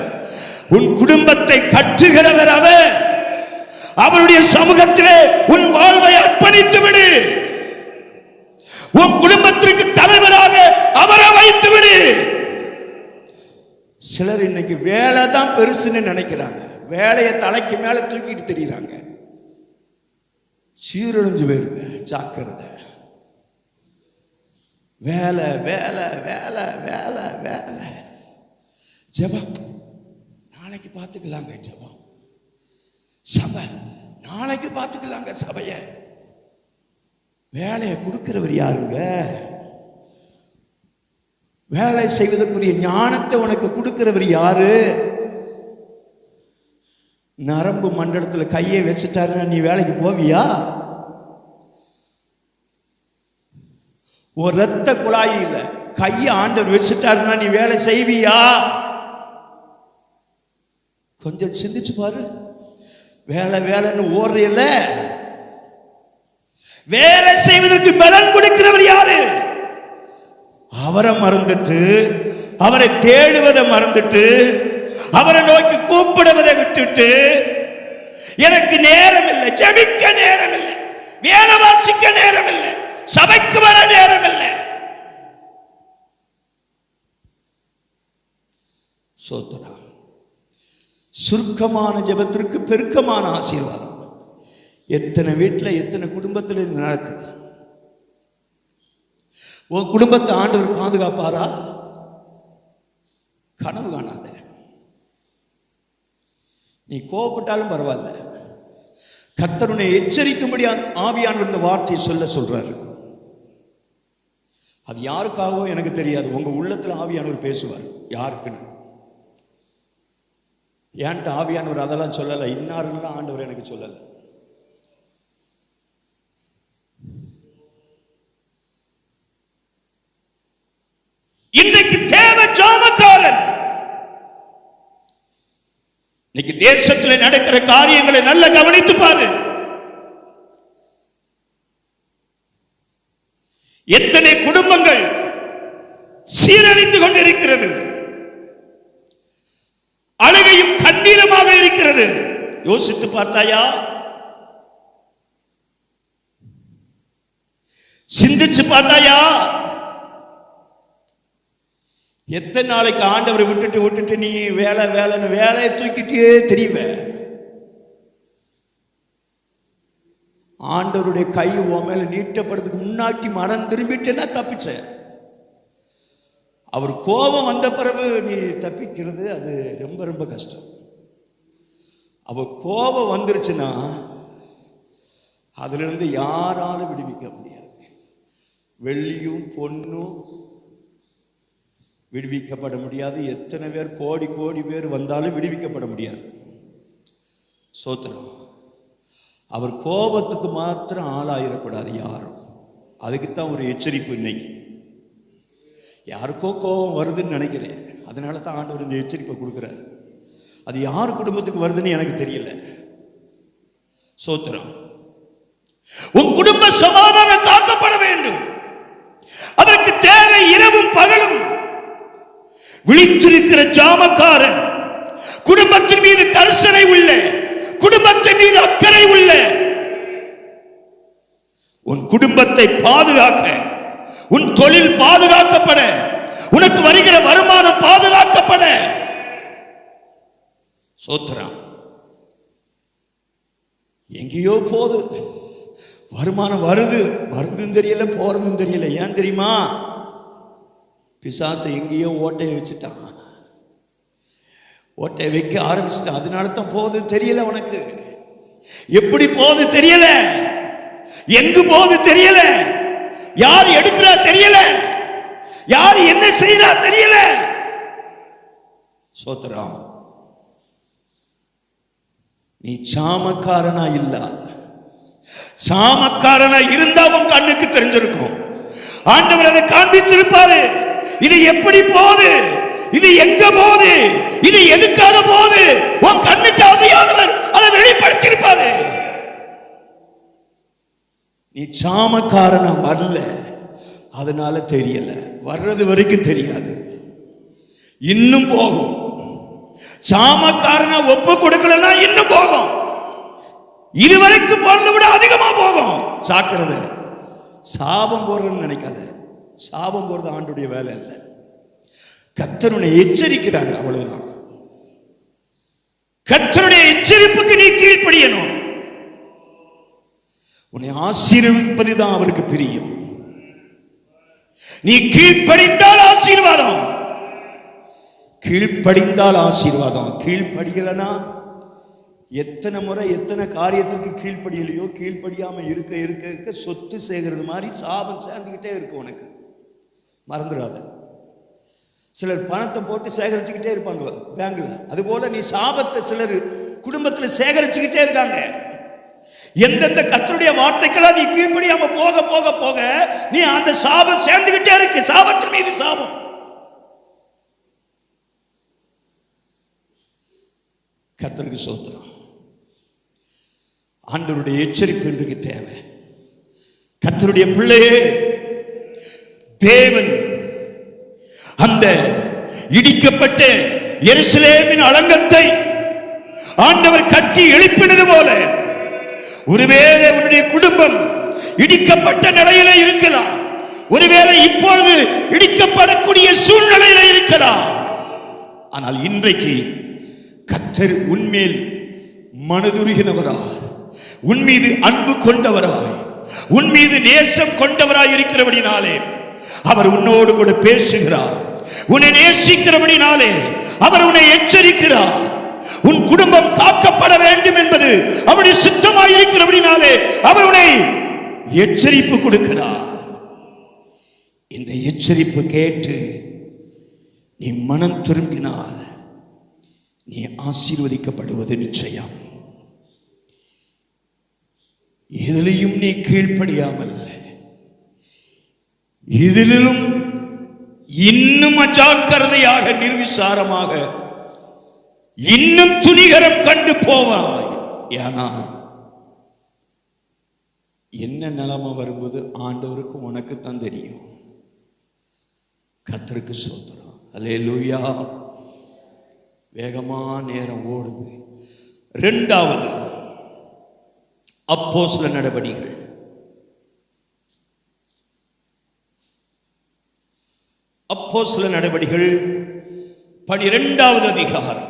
உன் குடும்பத்தை கட்டுகிறவர் அவர். அவருடைய சமூகத்திலே உன் வாழ்வை அர்ப்பணித்து விடு. உன் குடும்பத்திற்கு தலைவராக அவரை வைத்து விடு. சிலர் இன்னைக்கு வேலை தான் பெருசுன்னு நினைக்கிறாங்க. வேலையை தலைக்கு மேல தூக்கிட்டு தெரியுறாங்க. சீரழிஞ்சு போயிருங்க, ஜாக்கிரதை. வேலை வேலை வேலை வேலை வேலை. ஜெபம் நாளைக்கு பார்த்துக்கலாங்க, ஜெபம். சபை நாளைக்கு பார்த்துக்கலாங்க, சபைய. வேலையை கொடுக்கிறவர் யாருங்க? வேலை செய்வதற்குரிய ஞானத்தை உனக்கு கொடுக்கிறவர் யாரு? நரம்பு மண்டலத்தில் கையை வச்சுட்டாருன்னா நீ வேலைக்கு போவியா? ஒரு ரத்த குழாய் இல்ல, கையை ஆண்டவர் வச்சுட்டாருன்னா நீ வேலை செய்வியா? கொஞ்சம் சிந்திச்சு பாரு. வேலை வேலைன்னு ஓடுறீல்ல, வேலை செய்வதற்கு பலன் கொடுக்கிறவர் யாரு? அவரை மறந்துட்டு, அவரை தேடுவதை மறந்துட்டு, அவரை நோக்கி கூப்பிடுவதை விட்டுட்டு, எனக்கு நேரம் இல்லை, ஜெபிக்க நேரம் இல்லை, வேலை வாசிக்க நேரம் இல்லை, சபைக்கு வர நேரம் இல்லை. சோத்ரா. சுருக்கமான ஜெபத்திற்கு பெருக்கமான ஆசீர்வாதம். எத்தனை வீட்டில் எத்தனை குடும்பத்தில் இது நடக்குது? உன் குடும்பத்தை ஆண்டவர் பாதுகாப்பாரா? கனவு காணாத. நீ கோபப்பட்டாலும் பரவாயில்ல, கர்த்தர் உன்னை எச்சரிக்கும்படி ஆவியானவர் இந்த வார்த்தையை சொல்றாரு. அது யாருக்காகவோ எனக்கு தெரியாது. உங்க உள்ளத்துல ஆவியானவர் பேசுவார். யாருக்குன்னு ஏன்ட்டு ஆவியானவர் அதெல்லாம் சொல்லலை. இன்னாரெல்லாம் ஆண்டவர் எனக்கு சொல்லலை. இன்றைக்கு தேவை ஜாமக்காரன். இன்னைக்கு தேசத்தில் நடக்கிற காரியங்களை நல்ல கவனித்து பாரு. எத்தனை குடும்பங்கள் சீரழிந்து கொண்டிருக்கிறது, அழுகையும் கண்ணீரமாக இருக்கிறது. யோசித்து பார்த்தாயா? சிந்திச்சு பார்த்தாயா? எத்தனை நாளைக்கு ஆண்டவரை விட்டுட்டு நீ வேலை வேலைன்னு வேலையை தூக்கிட்டே தெரிவ? ஆண்டவருடைய கை உன் மேல நீட்டப்படுறதுக்கு முன்னாடி மனம் திரும்பிட்டேன்னா தப்பிச்ச. அவர் கோபம் வந்த பிறகு நீ தப்பிக்கிறது அது ரொம்ப ரொம்ப கஷ்டம். அவர் கோபம் வந்துருச்சுன்னா அதுல இருந்து யாராலும் விடுவிக்க முடியாது. வெள்ளியும் பொண்ணும் விடுவிக்கப்பட முடியாது. எத்தனை பேர் கோடி கோடி பேர் வந்தாலும் விடுவிக்கப்பட முடியாது. சோத்திரம். அவர் கோபத்துக்கு மாத்திரம் ஆளாயிடக்கூடாது யாரும். அதுக்குத்தான் ஒரு எச்சரிப்பு இன்னைக்கு. யாருக்கோ கோபம் வருதுன்னு நினைக்கிறேன். அதனால தான் ஆண்டவர் இந்த எச்சரிப்பை கொடுக்குறாரு. அது யார் குடும்பத்துக்கு வருதுன்னு எனக்கு தெரியல. சோத்திரம். உன் குடும்ப சமாதானம் காக்கப்பட வேண்டும். அதற்கு தேவை இரவும் பகலும் விழித்திருக்கிற ஜாமக்காரன், குடும்பத்தின் மீது கரிசனை உள்ள, குடும்பத்தின் மீது அக்கறை உள்ள, உன் குடும்பத்தை பாதுகாக்க, உன் தொழில் பாதுகாக்கப்பட, உனக்கு வருகிற வருமானம் பாதுகாக்கப்பட. சோத்திரம். எங்கேயோ போது வருமானம் வருதுன்னு தெரியல, போறதுன்னு தெரியல. ஏன் தெரியுமா? பிசாசு எங்கேயோ ஓட்டையை வச்சுட்டான், ஓட்டையை வைக்க ஆரம்பிச்சுட்டான். அதனால தான் போகுது தெரியல. உனக்கு எப்படி போகுது தெரியல, எங்கு போகுது தெரியல, யார் எடுக்கிறா தெரியல, யார் என்ன செய்யறா தெரியல. சோத்திரம். நீ சாமக்காரனா இல்ல, சாமக்காரனா இருந்தா உன் கண்ணுக்கு தெரிஞ்சிருக்கும். ஆண்டவர் அதை காண்பித்திருப்பாரு. இது எப்படி போகுது, இது எங்க போகுது, இது எதுக்காக போகுது, உன் கண்ணுக்கு ஆவியானவர் அதை வெளிப்படுத்தியிருப்பாரு. நீ சாமக்காரனா வரல, அதனால தெரியல. வர்றது வரைக்கும் தெரியாது, இன்னும் போகும். சாமக்காரனா ஒப்பு கொடுக்கலன்னா இன்னும் போகும். இதுவரைக்கும் போறதை விட அதிகமா போகும். சாக்குறது. சாபம் போறதுன்னு நினைக்காத. சாபம் போறது ஆண்டுடைய வேலை இல்லை. கர்த்தருடைய எச்சரிக்கிறார், அவ்வளவுதான். கர்த்தருடைய எச்சரிப்புக்கு நீ கீழ்ப்படியணும். உன்னை ஆசீர்வதிப்பதுதான் அவருக்கு பிரியம். நீ கீழ்ப்படிந்தால் ஆசீர்வாதம், கீழ்ப்படிந்தால் ஆசீர்வாதம். கீழ்ப்படியலனா, எத்தனை முறை எத்தனை காரியத்திற்கு கீழ்ப்படியலையோ, கீழ்ப்படியாம இருக்க இருக்க இருக்க சொத்து சேர்க்கிறது மாதிரி சாபம் சேர்ந்துக்கிட்டே இருக்கு உனக்கு. மறந்துடாத. சிலர் பணத்தை போட்டு சேகரிச்சுக்கிட்டே இருப்பாங்க பேங்க்ல. அதுபோல நீ சாபத்தை சிலர் குடும்பத்தில் சேகரிச்சுக்கிட்டே இருக்காங்க. எந்தெந்த கர்த்தருடைய வார்த்தைக்கெல்லாம் நீ கீழ்ப்படியாம போக போக போக நீ அந்த சாபம் சேர்ந்துகிட்டே இருக்கு. சாபத்தின் மீது சாபம். கர்த்தருக்கு ஸ்தோத்திரம். ஆண்டவருடைய எச்சரிப்பு இன்றைக்கு தேவை. கர்த்தருடைய பிள்ளையே, தேவன் அந்த இடிக்கப்பட்ட எருசலேமின் அலங்கத்தை ஆண்டவர் கட்டி எழுப்பினது போல, ஒருவேளை உன்னுடைய குடும்பம் இடிக்கப்பட்ட நிலையில இருக்கலாம், ஒருவேளை இப்பொழுது இடிக்கப்படக்கூடிய சூழ்நிலையில இருக்கலாம். ஆனால் இன்றைக்கு கர்த்தர் உன்மேல் மனதுருகினவராய், உன் மீது அன்பு கொண்டவராய், உன் மீது நேசம் கொண்டவராய் இருக்கிறபடினாலே அவர் உன்னோடு கூட பேசுகிறார். உன்னை நேசிக்கிறபடினாலே அவர் உன்னை எச்சரிக்கிறார். உன் குடும்பம் காக்கப்பட வேண்டும் என்பது அவருடைய சித்தமாய் இருக்கிறபடினாலே அவர் உன்னை எச்சரிப்பு கொடுக்கிறார். இந்த எச்சரிப்பு கேட்டு நீ மனம் திரும்பினால் நீ ஆசீர்வதிக்கப்படுவது நிச்சயம். எதிலையும் நீ கீழ்ப்படியாமல் இதிலும் இன்னும் அஜாக்கிரதையாக, நிர்விசாரமாக, இன்னும் துணிகரம் கண்டு போவாய். ஆனால் என்ன நிலைமை வரும்போது ஆண்டவருக்கு உனக்கு தான் தெரியும். கர்த்தருக்கு ஸ்தோத்திரம். அல்லேலூயா. வேகமா நேரம் ஓடுது. இரண்டாவது அப்போஸ்தல நடபடிகள். அப்போஸ்தல நடபடிகள் 12வது அதிகாரம்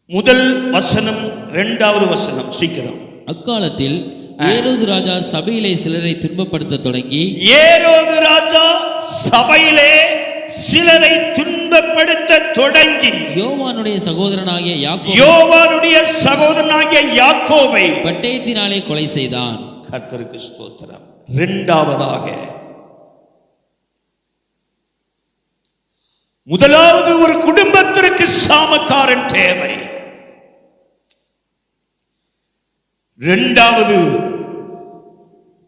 முதல் வசனம் 2வது வசனம். சீக்கிரம். அக்காலத்தில் ஏரோது ராஜா சபையிலே சிலரை துன்பப்படுத்த தொடங்கி, ஏரோது ராஜா சபையிலே சிலரை துன்பப்படுத்த தொடங்கி யோவானுடைய சகோதரனாகிய யாக்கோபை பட்டயத்தினாலே கொலை செய்தான். கர்த்தருக்கு ஸ்தோத்திரம். இரண்டாவதாக, முதலாவது ஒரு குடும்பத்திற்கு சாமக்காரன் தேவை. இரண்டாவது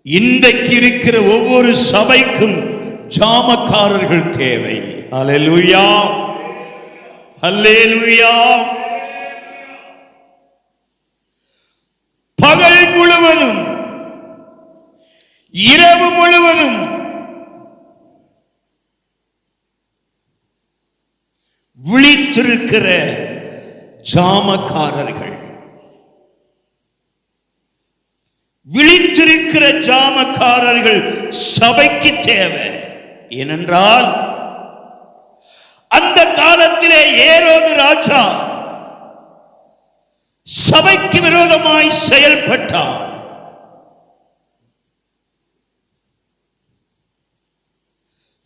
இன்றைக்கு இருக்கிற ஒவ்வொரு சபைக்கும் ஜாமக்காரர்கள் தேவை. அல்லேலூயா, அல்லேலூயா. பகல் முழுவதும் இரவு முழுவதும் விழித்திருக்கிற ஜாமக்காரர்கள், விழித்திருக்கிற ஜாமக்காரர்கள் சபைக்கு தேவை. ஏனென்றால் அந்த காலத்திலே ஏரோது ராஜா சபைக்கு விரோதமாய் செயல்பட்டார்.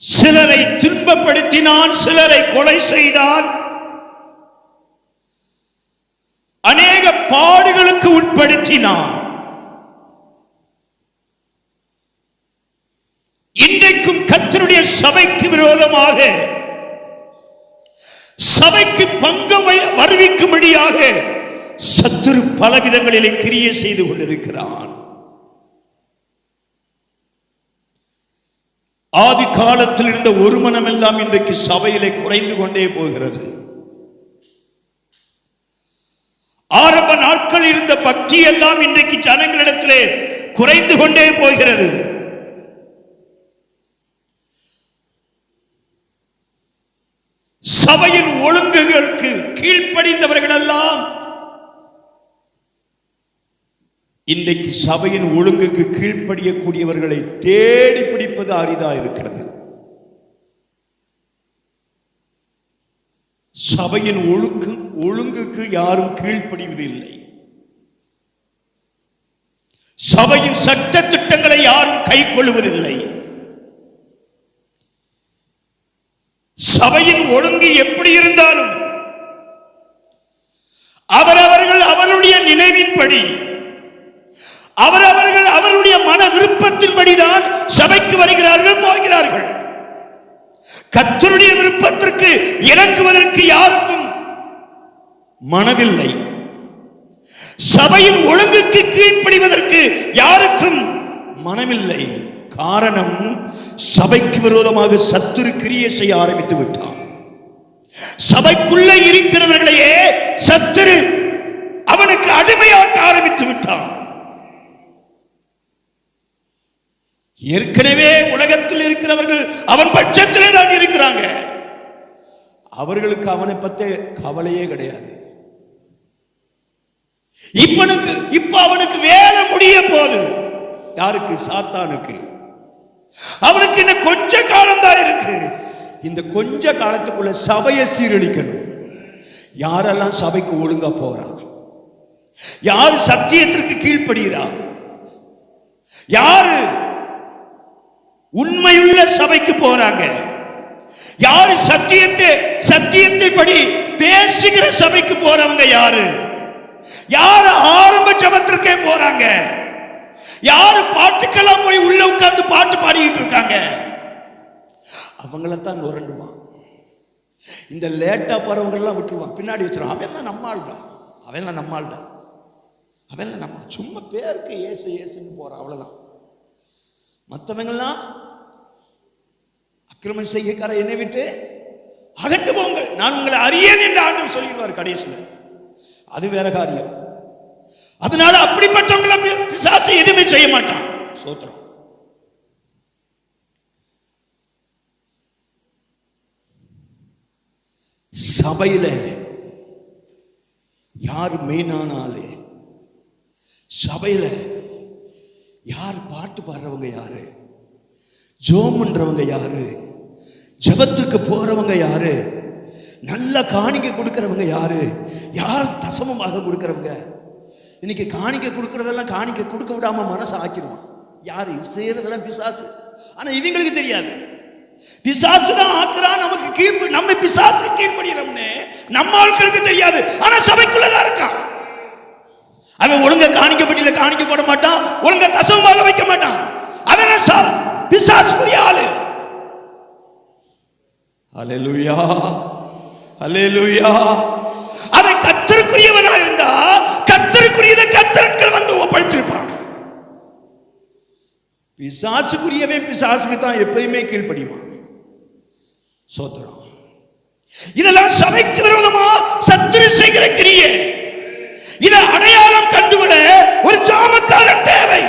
சிலரை துன்பப்படுத்தினான், சிலரை கொலை செய்தான், அநேக பாடுகளுக்கு உட்படுத்தினான். இன்றைக்கும் கர்த்தருடைய சபைக்கு விரோதமாக, சபைக்கு பங்கம் வருவிக்கும்படியாக சத்துரு பலவிதங்களிலே கிரியை செய்து கொண்டிருக்கிறான். ஆதி காலத்தில் இருந்த ஒரு மனம் எல்லாம் இன்றைக்கு சபையிலே குறைந்து கொண்டே போகிறது. ஆரம்ப நாட்கள் இருந்த பக்தி எல்லாம் இன்றைக்கு ஜனங்களிடத்திலே குறைந்து கொண்டே போகிறது. சபையின் ஒழுங்குகளுக்கு கீழ்ப்படிந்தவர்கள் எல்லாம் இன்றைக்கு சபையின் ஒழுங்குக்கு கீழ்ப்படியக்கூடியவர்களை தேடி பிடிப்பது அரிதா இருக்கிறது. சபையின் ஒழுங்குக்கு யாரும் கீழ்ப்படிவதில்லை. சபையின் சட்ட திட்டங்களை யாரும் கை கொள்வதில்லை. சபையின் ஒழுங்கு எப்படி இருந்தாலும் அவரவர்கள் அவருடைய நினைவின்படி, அவரவர்கள் அவருடைய மன விருப்பத்தின்படிதான் சபைக்கு வருகிறார்கள், போகிறார்கள். கர்த்தருடைய விருப்பத்திற்கு இணங்குவதற்கு யாருக்கும் மனதில்லை. சபையின் ஒழுங்குக்கு கீழ்ப்படிவதற்கு யாருக்கும் மனமில்லை. காரணம், சபைக்கு விரோதமாக சத்துரு கிரியை செய்ய ஆரம்பித்து விட்டான். சபைக்குள்ள இருக்கிறவர்களையே சத்துரு அவனுக்கு அடிமையாக்க ஆரம்பித்து விட்டான். ஏற்கனவே உலகத்தில் இருக்கிறவர்கள் அவன் பட்சத்திலே தான் இருக்கிறாங்க. அவர்களுக்கு அவனை பத்தி கவலையே கிடையாது. இப்ப அவனுக்கு வேலை முடிய போது. யாருக்கு? சாத்தானுக்கு. அவனுக்கு இன்னும் கொஞ்ச காலம் தான் இருக்கு. இந்த கொஞ்ச காலத்துக்குள்ள சபையை சீரழிக்கணும். யாரெல்லாம் சபைக்கு ஒழுங்கா போறா, யாரு சத்தியத்திற்கு கீழ்ப்படுகிறா, யாரு உண்மையுள்ள சபைக்கு போறாங்க, யாரு சத்தியத்தை படி பேசுகிற சபைக்கு போறவங்க யாரு, யாரு ஆரம்ப ஜபத்திற்கே போறாங்க, யாரு பாட்டுக்கெல்லாம் போய் உள்ள உட்கார்ந்து பாட்டு பாடிக்கிட்டு இருக்காங்க, அவங்களத்தான் நுரண்டுவான். இந்த லேட்டா போறவங்க எல்லாம் விட்டுருவான், பின்னாடி வச்சிருவான். அவெல்லாம் நம்மாள்டா, அவெல்லாம் நம்மாள்டா, அவெல்லாம் நம்ம சும்மா பேருக்கு ஏசு ஏசுன்னு போறான், அவ்வளவுதான். மற்றவங்கெல்லாம் அக்கிரமம் செய்யக்கார என்னை விட்டு அகண்டு போங்கள், நான் உங்களை அறியேன் என்று ஆண்டவர் சொல்லிடுவார் கடைசியில். அது வேற காரியம். அதனால அப்படிப்பட்டவங்களை பிசாசு எதுவுமே செய்ய மாட்டான். சோத்திரம். சபையில யார் மெயினான ஆளு, சபையில யார் பாட்டு பாடுறவங்க யாரு, ஜோம் பண்றவங்க யாரு, ஜெபத்துக்கு போறவங்க யாரு, நல்ல காணிக்கை கொடுக்கிறவங்க யாரு, யார் தசமமாக கொடுக்கிறவங்க. இன்னைக்கு காணிக்கை கொடுக்கறதெல்லாம் காணிக்கை கொடுக்க விடாம மனசு ஆக்கிடுவான். யாரு செய்யறதெல்லாம்? பிசாசு. ஆனா இவங்களுக்கு தெரியாது, பிசாசு தான் ஆக்குறான். நமக்கு நம்ம பிசாசு கீழ்படுகிறோம்னு நம்ம ஆட்களுக்கு தெரியாது. ஆனா சபைக்குள்ளதான் இருக்கான். அவன் ஒழுங்கா காணிக்கப்பட்டியில காணிக்க போட மாட்டான், ஒழுங்கா தசமமாக வைக்க மாட்டான். அவன் பிசாசுக்குரிய ஆளு. அல்லேலூயா, அல்லேலூயா. அவன் கர்த்தருக்குரியவனா இருந்தா கர்த்தருக்குரியதை கர்த்தருக்கு வந்து ஒப்படைச்சிருப்பான். பிசாசுக்குரியவே பிசாசுக்கு தான் எப்பயுமே கீழ்ப்படிவான். சோத்திரம். இதெல்லாம் சபைக்கு விரோதமா சத்துரு செய்கிற கிரியை. இதை அடையாளம் கண்டுகொள்ள ஒரு ஜாமக்காரன் தேவை.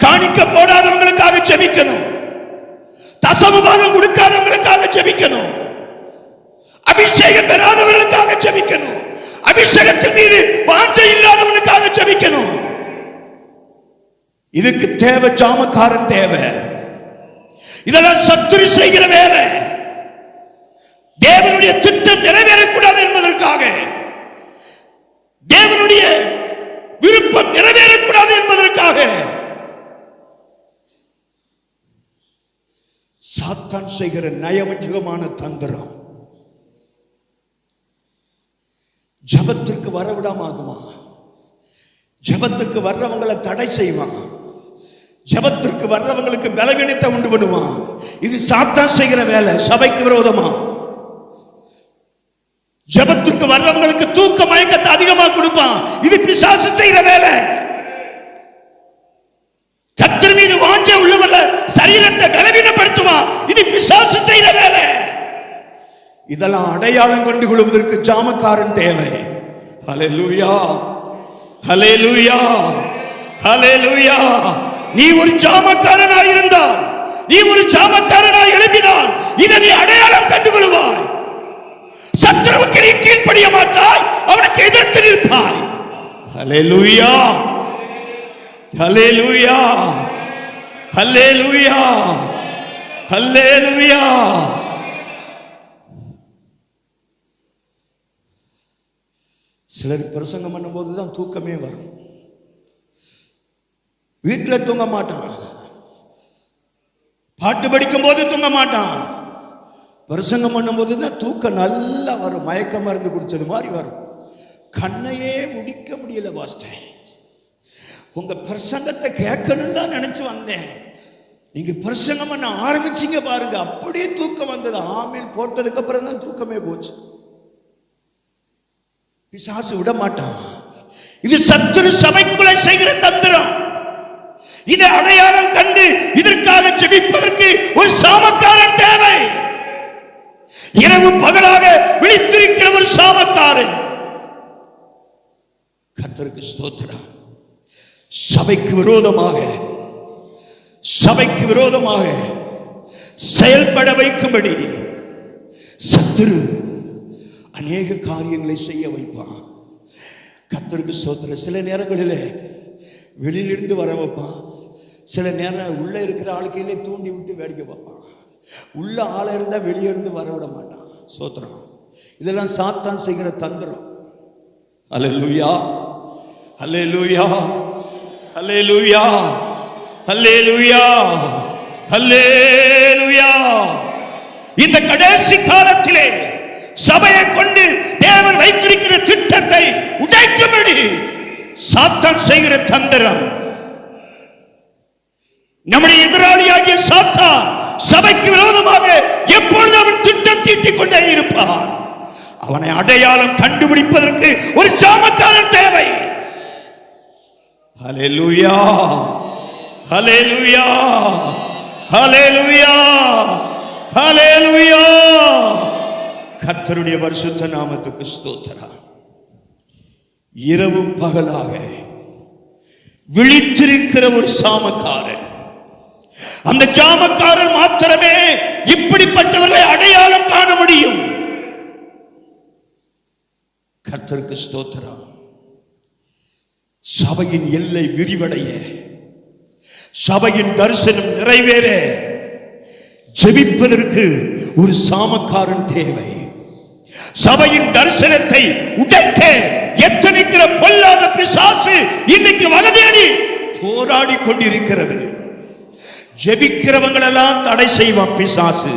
காணிக்க போடாதவங்களுக்காக ஜெபிக்கணும், தசம பாகம் கொடுக்காதவங்களுக்காக ஜெபிக்கணும், அபிஷேகம் பெறாதவர்களுக்காக ஜெபிக்கணும், அபிஷேகத்தின் மீது வாஞ்சை இல்லாதவனுக்காக ஜெபிக்கணும். இதுக்கு தேவை ஜாமக்காரன் தேவை. இதெல்லாம் சத்துரு செய்கிற வேலை. தேவனுடைய திட்டம் நிறைவேறக்கூடாது என்பதற்காக, தேவனுடைய விருப்பம் நிறைவேறக்கூடாது என்பதற்காக சாத்தான் செய்கிற நயவஞ்சகமான தந்திரம். ஜபத்திற்கு வரவிடாமாகுவான், ஜபத்துக்கு வர்றவங்களை தடை செய்வான், ஜபத்திற்கு வர்றவங்களுக்கு பலவீனத்தை உண்டு பண்ணுவான். இது சாத்தான் செய்கிற வேலை. சபைக்கு விரோதமா ஜபத்திற்கு வர்றவங்களுக்கு தூக்க மயக்கத்தை அதிகமா கொடுப்பான். இது பிசாசு செய்கிற வேலை. கர்த்தர் மீது வாஞ்சை உள்ளவர்கள சரீரத்தை பலவீனப்படுத்துவான். இது பிசாசு செய்கிற வேலை. இதெல்லாம் அடையாளம் கண்டு கொள்வதற்கு ஜாமக்காரன் தேவை. ஹல்லேலூயா, ஹல்லேலூயா, ஹல்லேலூயா. நீ ஒரு ஜாமக்காரனாய் இருந்தால், நீ ஒரு ஜாமக்காரனாய் எழுப்பினால் இதை நீ அடையாளம் கண்டு கொள்வாய். சத்துருவுக்கு நீ கீழ்ப்படிய மாட்டாய், அவனுக்கு எதிர்த்து நிற்பாய். ஹல்லேலூயா, ஹல்லேலூயா, ஹல்லேலூயா, ஹல்லேலூயா. சிலர் பிரசங்கம் பண்ணும் போதுதான் தூக்கமே வரும். வீட்டில் தூங்க மாட்டான், பாட்டு படிக்கும் போது தூங்க மாட்டான், பிரசங்கம் பண்ணும் போதுதான் தூக்கம் நல்லா வரும். மயக்க மருந்து குடிச்சது மாதிரி வரும். கண்ணையே முடிக்க முடியல பாஸ்டர். உங்க பிரசங்கத்தை கேட்கணும்னு தான் நினைச்சு வந்தேன். நீங்க பிரசங்கம் பண்ண ஆரம்பிச்சீங்க பாருங்க, அப்படியே தூக்கம் வந்தது. ஆமீன் போட்டதுக்கு அப்புறம் தான் தூக்கமே போச்சு. பிசாசு விட மாட்டான். இது சத்துரு சபைக்குள்ள செய்கிற தந்திரம். இதை அடையாளம் கண்டு இதற்காக ஜெபிப்பதற்கு ஒரு சாமக்காரன் தேவை. இரவு பகலாக விழித்திருக்கிற ஒரு சாமக்காரன். கர்த்தருக்கு ஸ்தோத்திரம். சபைக்கு விரோதமாக, சபைக்கு விரோதமாக செயல்பட வைக்கும்படி சத்துரு அநேக காரியங்களை செய்ய வைப்பான். கர்த்தருக்கு ஸ்தோத்திரம். சில நேரங்களிலே வெளியிலிருந்து வர வைப்பான், சில நேரம் உள்ள இருக்கிற ஆளுக்கையிலே தூண்டி விட்டு வேடிக்கை பார்ப்பான். உள்ள ஆள இருந்தா வெளியே இருந்து வரவிட மாட்டான். ஸ்தோத்திரம். இதெல்லாம் சாத்தான் செய்கிற தந்திரம். அல்லேலூயா, அல்லேலூயா, அல்லேலூயா, அல்லேலூயா, அல்லேலூயா. இந்த கடைசி காலத்திலே சபையை கொண்டு தேவன் வைத்திருக்கிற திட்டத்தை உடைக்கும்படி சாத்தான் செய்கிற தந்திரம். நம்முடைய எதிராளியாகிய சாத்தான் சபைக்கு விரோதமாக எப்பொழுது அவன் திட்டம் தீட்டிக் கொண்டே இருப்பான். அவனை அடையாளம் கண்டுபிடிப்பதற்கு ஒரு ஜாமக்காரன் தேவை. ஹல்லேலூயா, ஹல்லேலூயா, ஹல்லேலூயா, ஹல்லேலூயா. கர்த்தருடைய பரிசுத்த நாமத்துக்கு ஸ்தோத்திரம். இரவு பகலாக விழித்திருக்கிற ஒரு சாமக்காரன். அந்த ஜாமக்காரன் மாத்திரமே இப்படிப்பட்டவர்களை அடையாளம் காண முடியும். கர்த்தருக்கு ஸ்தோத்திரம். சபையின் எல்லை விரிவடைய, சபையின் தரிசனம் நிறைவேற ஜெபிப்பதற்கு ஒரு சாமக்காரன் தேவை. சபையின் தரிசனத்தை உடைக்க எத்தனைக்கிற பொல்லாத பிசாசு இன்னைக்கு வலதேடி போராடி கொண்டிருக்கிறது. ஜெபிக்கிறவங்களெல்லாம் தடை செய்வான் பிசாசு.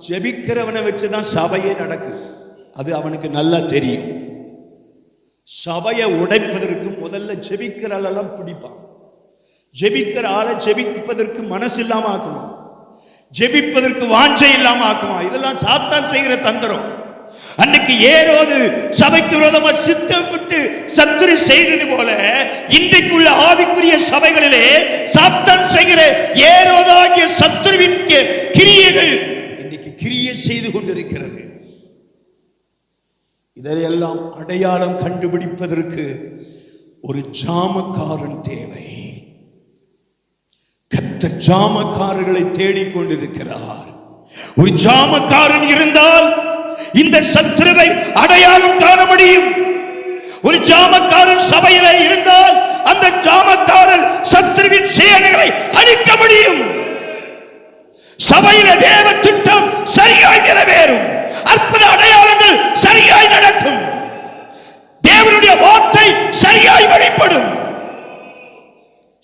ஜெபிக்கிறவனை வச்சுதான் சபையே நடக்குது. அது அவனுக்கு நல்லா தெரியும். சபையை உடைப்பதற்கு முதல்ல ஜெபிக்கிற ஆளெல்லாம் பிடிப்பான். ஜெபிக்கிற ஆளை ஜெபிப்பதற்கு மனசு இல்லாம ஆக்குவான், ஜெபிப்பதற்கு வாஞ்சை இல்லாம ஆக்குவான். இதெல்லாம் சாத்தான் செய்கிற தந்திரம். அன்னைக்கு ஏரோது சபைக்கு விரோதமா சித்தமிட்டு சத்துரு செய்தது போல இன்றைக்குள்ள ஆவிக்குரிய சபைகளிலே சாத்தான் செய்கிற ஏரோதாகிய சத்துருவின் கிரியைகள் இன்னைக்கு கிரியை செய்து கொண்டிருக்கிறது. இதையெல்லாம் அடையாளம் கண்டுபிடிப்பதற்கு ஒரு ஜாமக்காரன் தேவை. கர்த்தர் ஜாமக்காரர்களை தேடிக்கொண்டிருக்கிறார். ஒரு ஜாமக்காரன் இருந்தால் இந்த சத்துருவை அடையாளம் காண முடியும். ஒரு ஜாமக்காரன் சபையில இருந்தால் அந்த ஜாமக்காரன் சத்துருவின் சேனைகளை அழிக்க முடியும். சபையில தேவ திட்டம் சரியாய் நிறைவேறும். அற்புத அடையாளங்கள் சரியாய் நடக்கும். தேவனுடைய வார்த்தை சரியாய் வெளிப்படும்.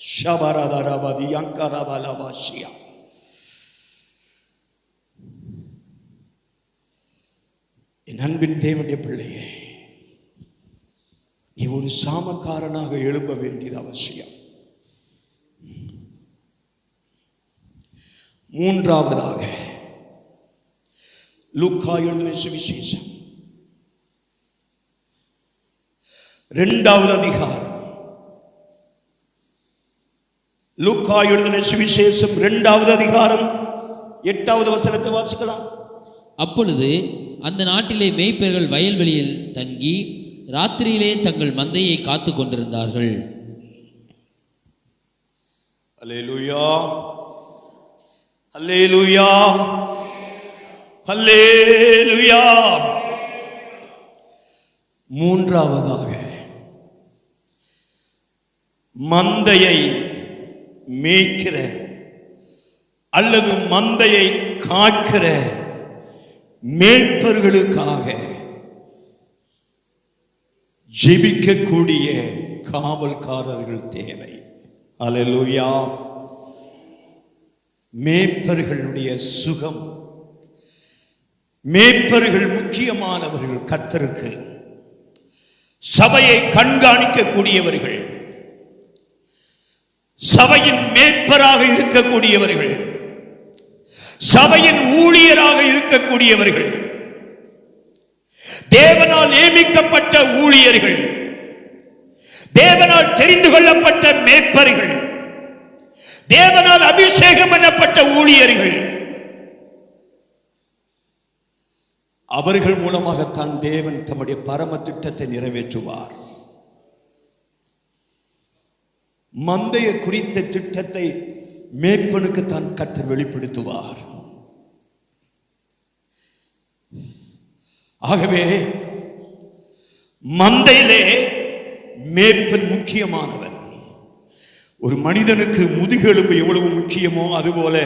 ஷபரதரபதி அங்கரபலவாசியா. என் அன்பின் தேவனுடைய பிள்ளையே, நீ ஒரு சாமக்காரனாக எழும்ப வேண்டியது அவசியம். மூன்றாவதாக லூக்கா எழுதின சுவிசேஷம் 2வது அதிகாரம். லூக்கா எழுதின சுவிசேஷம் 2வது அதிகாரம் 8வது வசனத்தை வாசிக்கலாம். அப்பொழுது அந்த நாட்டிலே மேய்ப்பர்கள் வயல்வெளியில் தங்கி ராத்திரியிலே தங்கள் மந்தையை காத்து கொண்டிருந்தார்கள். அல்லேலூயா, அல்லேலூயா, அல்லேலூயா. மூன்றாவதாக மந்தையை மேய்க்கிற அல்லது மந்தையை காக்கிற மேய்ப்பர்களுக்காக ஜெபிக்கக்கூடிய காவல்காரர்கள் தேவை. அல்லேலூயா. மேய்ப்பர்களுடைய சுகம், மேய்ப்பர்கள் முக்கியமானவர்கள். கர்த்தருக்கு சபையை கண்காணிக்கக்கூடியவர்கள், சபையின் மேய்ப்பராக இருக்கக்கூடியவர்கள், சபையின் ஊழியராக இருக்கக்கூடியவர்கள், தேவனால் நியமிக்கப்பட்ட ஊழியர்கள், தேவனால் தெரிந்து கொள்ளப்பட்ட மேய்ப்பர்கள், தேவனால் அபிஷேகம் பண்ணப்பட்ட ஊழியர்கள். அவர்கள் மூலமாகத்தான் தேவன் தம்முடைய பரம திட்டத்தை நிறைவேற்றுவார். மந்தைய குறித்த திட்டத்தை மேய்ப்பனுக்கு தான் கர்த்தர் வெளிப்படுத்துவார். ஆகவே மந்தையிலே மேய்ப்பன் முக்கியமானவன். ஒரு மனிதனுக்கு முதுகெலும்பு எவ்வளவு முக்கியமோ அதுபோல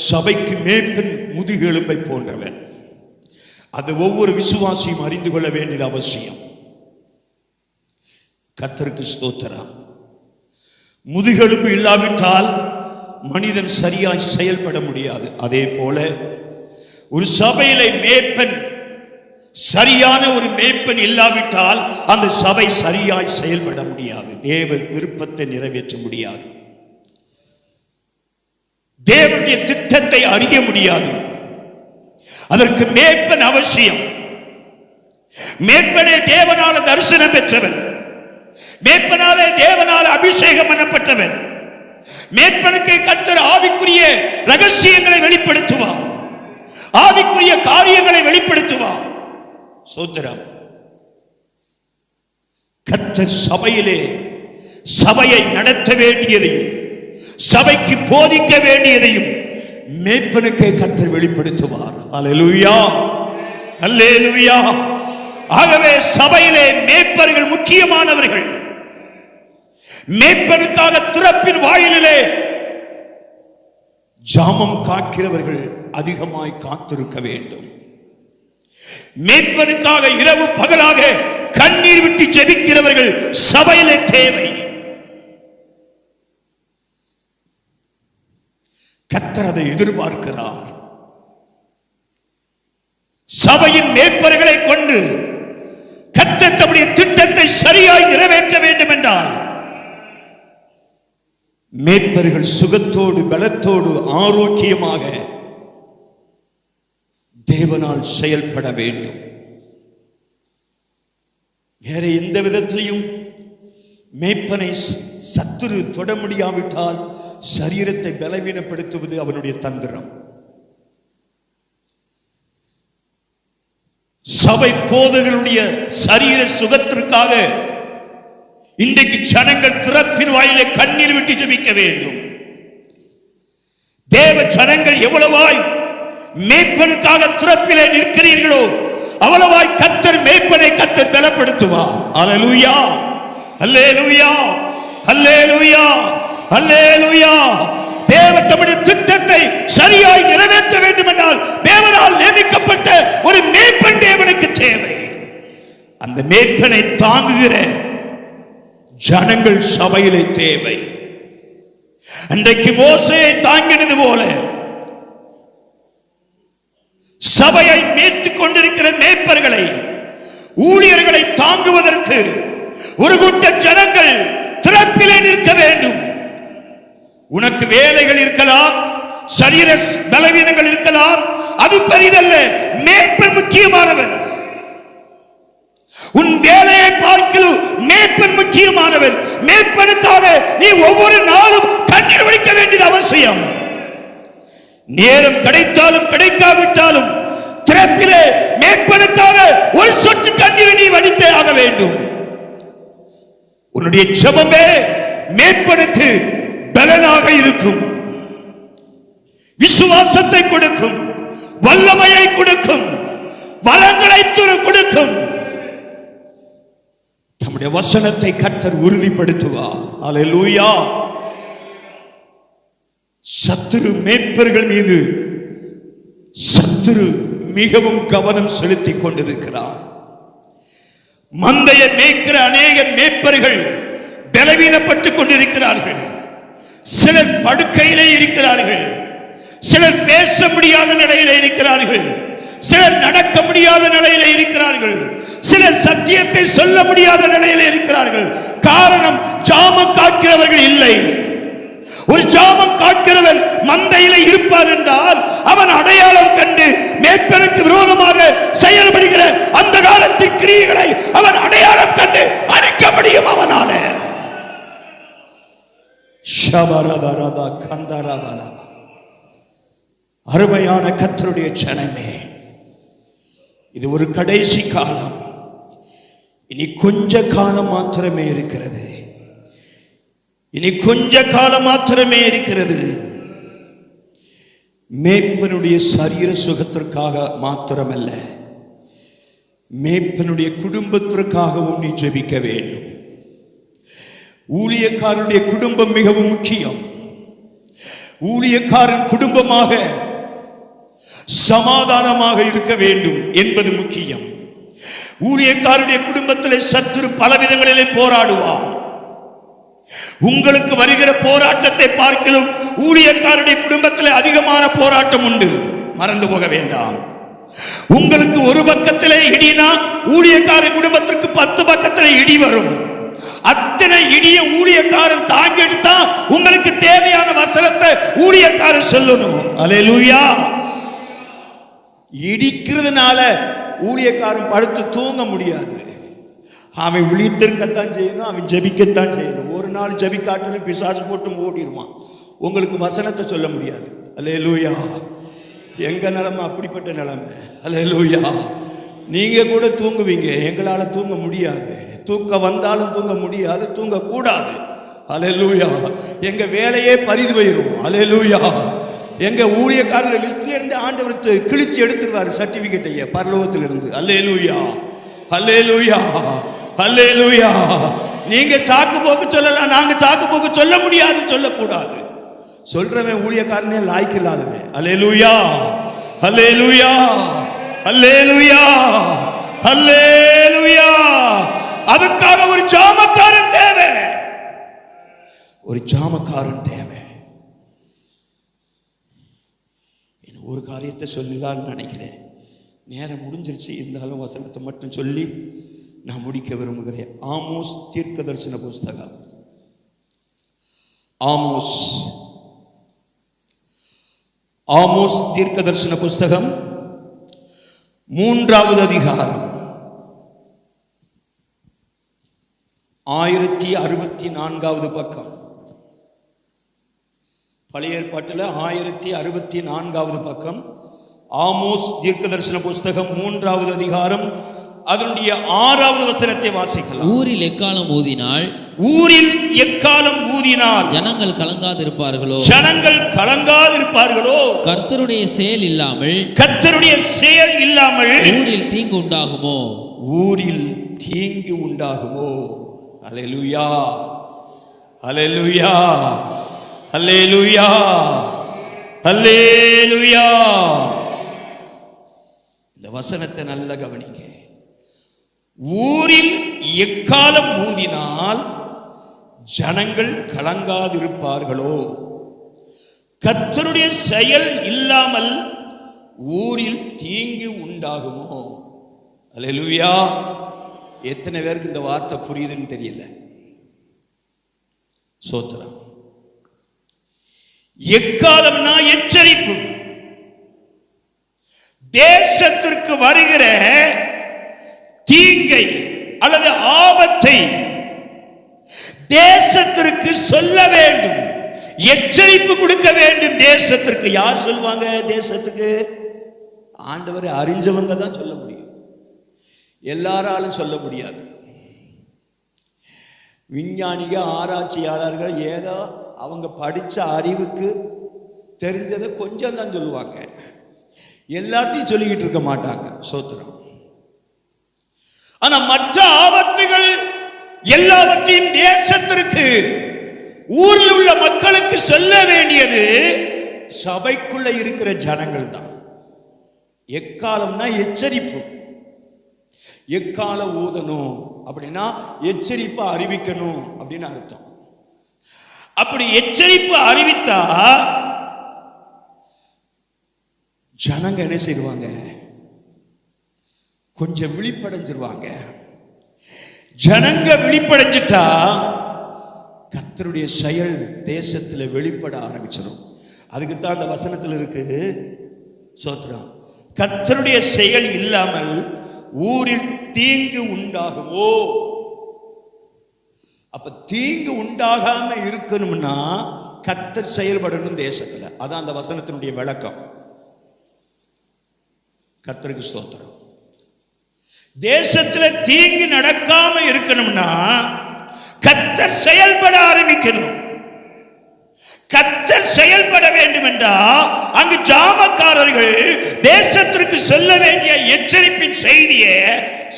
சபைக்கு மேய்ப்பன் முதுகெலும்பை போன்றவன். அது ஒவ்வொரு விசுவாசியும் அறிந்து கொள்ள வேண்டியது அவசியம். கர்த்தருக்கு ஸ்தோத்திரம். முதுகெலும்பு இல்லாவிட்டால் மனிதன் சரியாய் செயல்பட முடியாது. அதே போல ஒரு சபையிலே மேய்ப்பன், சரியான ஒரு மேய்ப்பன் இல்லாவிட்டால் அந்த சபை சரியாய் செயல்பட முடியாது. தேவ விருப்பத்தை நிறைவேற்ற முடியாது. தேவனுடைய திட்டத்தை அறிய முடியாது. அதற்கு மேய்ப்பன் அவசியம். மேய்ப்பனே தேவனால தரிசனம் பெற்றவன், மேய்ப்பனாலே தேவனால அபிஷேகம் பண்ணப்பட்டவன். மேய்ப்பனுக்கு கர்த்தர் ஆவிக்குரிய ரகசியங்களை வெளிப்படுத்துவார், ஆவிக்குரிய காரியங்களை வெளிப்படுத்துவார். சோதரம், கர்த்தர் சபையிலே சபையை நடத்த வேண்டியதையும் சபைக்கு போதிக்க வேண்டியதையும் மேய்ப்பனுக்கே கர்த்தர் வெளிப்படுத்துவார். அல்லேலூயா, அல்லேலூயா. ஆகவே சபையிலே மேய்ப்பர்கள் முக்கியமானவர்கள். மேய்ப்பனுக்காக திறப்பின் வாயிலிலே ஜாமம் காக்கிறவர்கள் அதிகமாய் காத்திருக்க வேண்டும். மேய்ப்பனுக்காக இரவு பகலாக கண்ணீர் விட்டு ஜெபிக்கிறவர்கள் சபையிலே தேவை. கர்த்தர் அதை எதிர்பார்க்கிறார். சபையின் மேய்ப்பர்களை கொண்டு கர்த்தர் தம்முடைய திட்டத்தை சரியாய் நிறைவேற்ற வேண்டும் என்றால் மேய்ப்பர்கள் சுகத்தோடு பலத்தோடு ஆரோக்கியமாக தேவனால் செயல்பட வேண்டும். வேற எந்த விதத்திலையும் மேய்ப்பனை சத்துரு தொட முடியாவிட்டால் சரீரத்தை பலவீனப்படுத்துவது அவனுடைய தந்திரம். சபை போதகருடைய சரீர சுகத்திற்காக இன்றைக்கு ஜனங்கள் திறப்பின் வாயிலே கண்ணீர் விட்டு ஜெபிக்க வேண்டும். தேவ ஜனங்கள் எவ்வளவாய் மேய்ப்பனுக்காக திறப்பிலே நிற்கிறீர்களோ அவ்வளவாய் கர்த்தர் மேய்ப்பனை கர்த்தர் பலப்படுத்துவார். அல்லேலூயா, அல்லேலூயா, அல்லேலூயா, அல்லேலூயா. தேவன் தம்முடைய திட்டத்தை சரியாய் நிறைவேற்ற வேண்டும் என்றால் தேவனால் நியமிக்கப்பட்ட ஒரு மேய்ப்பன் தேவனுக்கு தேவை. அந்த மேய்ப்பனை தாங்குகிற ஜனங்கள் சபையிலே தேவை. அன்றைக்கு மோசேயை தாங்கினது போல சபையை மேய்த்துக் கொண்டிருக்கிற மேய்ப்பர்களை, ஊழியர்களை தாங்குவதற்கு ஒரு கூட்ட ஜனங்கள் திறப்பிலே நிற்க வேண்டும். உனக்கு வேலைகள் இருக்கலாம், சரீர பலவீனங்கள் இருக்கலாம், அது பெரிதல்ல. மேய்ப்பன் முக்கியமானவன். உன் வேலையை பார்க்கலும் மேய்ப்பன் முக்கியமானவன். மேய்ப்பனுக்காக நீ ஒவ்வொரு நாளும் கண்ணீர் வடிக்க வேண்டியது அவசியம். நேரம் கிடைத்தாலும் கிடைக்காவிட்டாலும் திறப்பிலே மேய்ப்பனுக்காக ஒரு சொட்டு கண்ணீர் நீ வடித்தே ஆக வேண்டும். உன்னுடைய ஜெபமே மேய்ப்பனுக்கு பலனாக இருக்கும், விசுவாசத்தை கொடுக்கும், வல்லமையை கொடுக்கும், வரங்களை கொடுக்கும். தம்முடைய வசனத்தை கர்த்தர் உறுதிப்படுத்துவார். அல்லேலூயா. சத்துரு மேய்ப்பர்கள் மீது சத்துரு மிகவும் கவனம் செலுத்திக் கொண்டிருக்கிறார். மந்தையை மேய்க்கிற அநேக மேய்ப்பர்கள் பலவீனப்பட்டுக் கொண்டிருக்கிறார்கள். சிலர் படுக்கையிலே இருக்கிறார்கள், சிலர் பேச முடியாத நிலையிலே இருக்கிறார்கள், சிலர் நடக்க முடியாத நிலையிலே இருக்கிறார்கள், சிலர் சத்தியத்தை சொல்ல முடியாத நிலையிலே இருக்கிறார்கள். காரணம், ஜாமம் காக்கிறவர்கள் இல்லை. ஒரு ஜாமம் காக்கிறவன் மந்தையிலே இருப்பான் என்றால் அவன் அடையாளம் கண்டு மேய்ப்பனுக்கு விரோதமாக செயல்படுகிற அந்த காலத்தின் கிரியைகளை அவன் அடையாளம் கண்டு அழிக்க முடியும் அவனால. அருமையான கர்த்தருடைய ஜனமே, இது ஒரு கடைசி காலம். இனி கொஞ்ச காலம் மாத்திரமே இருக்கிறது. இனி கொஞ்ச காலம் மாத்திரமே இருக்கிறது. மேய்ப்பனுடைய சரீர சுகத்திற்காக மாத்திரமல்ல, மேய்ப்பனுடைய குடும்பத்திற்காகவும் நீ ஜெபிக்க வேண்டும். ஊழியக்காரனுடைய குடும்பம் மிகவும் முக்கியம். ஊழியக்காரன் குடும்பமாக சமாதானமாக இருக்க வேண்டும் என்பது முக்கியம். ஊழியக்காரனுடைய குடும்பத்திலே சத்துரு பலவிதங்களிலே போராடுவான். உங்களுக்கு வருகிற போராட்டத்தை பார்க்கலும் ஊழியக்காரனுடைய குடும்பத்திலே அதிகமான போராட்டம் உண்டு, மறந்து போக வேண்டாம். உங்களுக்கு ஒரு பக்கத்திலே இடினா ஊழியக்கார குடும்பத்திற்கு 10 பக்கத்திலே இடி வரும். அத்தனை இடிய ஊழியக்காரன் தாங்கி எடுத்தா உங்களுக்கு தேவையான வசனத்தை ஊழியக்காரன் சொல்லணும். அல்லேலூயா. இடிக்கிறதுனால ஊழியக்காரன் படுத்து தூங்க முடியாது. அவன் விழித்திருக்கத்தான் செய்யணும், அவன் ஜெபிக்கத்தான் செய்யணும். ஒரு நாள் ஜெபிக்காட்டிலும் பிசாசு போட்டும் ஓடிடுவான். உங்களுக்கு வசனத்தை சொல்ல முடியாது. அல்லேலூயா. எங்க நிலைமை அப்படிப்பட்ட நிலைமை. அல்லேலூயா. நீங்க கூட தூங்குவீங்க, எங்களால தூங்க முடியாது. தூக்க வந்தாலும் தூங்க முடியாது, தூங்க கூடாது. அல்லேலூயா. எங்க வேலையே பறிது போயிரும். அல்லேலூயா. எங்க ஊழியக்காரர்கள் லிஸ்ட்ல இருந்து ஆண்டவர் கிழிச்சு எடுத்துருவாரு சர்டிபிகேட்டைய பரலோகத்திலிருந்து. அல்லேலூயா, அல்லேலூயா, அல்லேலூயா. நீங்க சாக்கு போக்கு சொல்லலாம், நாங்க சாக்கு போக்கு சொல்ல முடியாது, சொல்லக்கூடாது. சொல்றவன் ஊழியக்காரனே லாய்க்கு இல்லாதவன். அல்லேலூயா, அல்லேலூயா, அல்லேலூயா, அல்லேலூயா. அதுக்காக ஒரு ஜாமக்காரன் தேவை, ஒரு ஜாமக்காரன் தேவை. ஒரு காரியத்தை சொல்லலான்னு நினைக்கிறேன், நேரம் முடிஞ்சிருச்சு. இருந்தாலும் வசனத்தை மட்டும் சொல்லி நான் முடிக்க விரும்புகிறேன். ஆமோஸ் தீர்க்க தரிசன புஸ்தகம். ஆமோஸ் தீர்க்க தரிசன புஸ்தகம் 3வது அதிகாரம் 1064வது பக்கம். பழைய ஏற்பாட்டில் 1064வது பக்கம். ஆமோஸ் தீர்க்கதரிசன புஸ்தகம் 3வது அதிகாரம் அதனுடைய 6வது வசனத்தை வாசிக்கலாம். ஊரில் எக்காலம் ஊதினால், ஊரில் எக்காலம் ஊதினால் ஜனங்கள் கலங்காதிருப்பார்களோ, ஜனங்கள் கலங்காதிருப்பார்களோ, கர்த்தருடைய செயல் இல்லாமல், கர்த்தருடைய செயல் இல்லாமல் ஊரில் தீங்கு உண்டாகுமோ, ஊரில் தீங்கு உண்டாகுமோ. அல்லேலூயா, அல்லேலூயா, அல்லேலூயா, அல்லேலூயா. இந்த வசனத்தை நல்ல கவனிங்க. ஊரில் எக்காலம் ஊதினால் ஜனங்கள் கலங்காதிருப்பார்களோ, கர்த்தருடைய செயல் இல்லாமல் ஊரில் தீங்கு உண்டாகுமோ. அல்லேலூயா. எத்தனை பேருக்கு இந்த வார்த்தை புரியுதுன்னு தெரியல. சோத்திரம். எக்காலம்னா எச்சரிப்பு. தேசத்திற்கு வருகிற தீங்கை அல்லது ஆபத்தை தேசத்திற்கு சொல்ல வேண்டும், எச்சரிப்பு கொடுக்க வேண்டும். தேசத்திற்கு யார் சொல்வாங்க? தேசத்துக்கு ஆண்டவரை அறிஞ்சவங்க தான் சொல்ல முடியும். எல்லாராலும் சொல்ல முடியாது. விஞ்ஞானிக ஆராய்ச்சியாளர்கள் ஏதோ அவங்க படித்த அறிவுக்கு தெரிஞ்சதை கொஞ்சம் தான் சொல்லுவாங்க, எல்லாத்தையும் சொல்லிக்கிட்டு இருக்க மாட்டாங்க. சோத்திரம். ஆனா மற்ற ஆபத்துகள் எல்லாவற்றையும் தேசத்திற்கு, ஊரில் உள்ள மக்களுக்கு சொல்ல வேண்டியது சபைக்குள்ள இருக்கிற ஜனங்கள் தான். எக்காலம்னா எச்சரிப்பு. எக்கால ஊதணும் அப்படின்னா எச்சரிப்பு அறிவிக்கணும் அப்படின்னு அர்த்தம். அப்படி எச்சரிப்பு அறிவித்தா ஜனங்க என்ன செய்வாங்க? கொஞ்சம் விழிப்படைஞ்சிருவாங்க. ஜனங்க விழிப்படைஞ்சிட்டா கர்த்தருடைய செயல் தேசத்தில் வெளிப்பட ஆரம்பிச்சிடும். அதுக்கு தான் அந்த வசனத்தில் இருக்கு. சோத்திரம். கர்த்தருடைய செயல் இல்லாமல் ஊரில் தீங்கு உண்டாகுமோ. அப்ப தீங்கு உண்டாகாம இருக்கணும்னா கர்த்தர் செயல்படணும் தேசத்துல. அதான் அந்த வசனத்தினுடைய விளக்கம். கர்த்தருக்கு ஸ்தோத்திரம். தேசத்துல தீங்கு நடக்காம இருக்கணும்னா கர்த்தர் செயல்பட ஆரம்பிக்கணும். கர்த்தர் செயல்பட வேண்டும் என்றால் அங்கு ஜாமக்காரர்கள் தேசத்திற்கு சொல்ல வேண்டிய எச்சரிப்பின் செய்தியை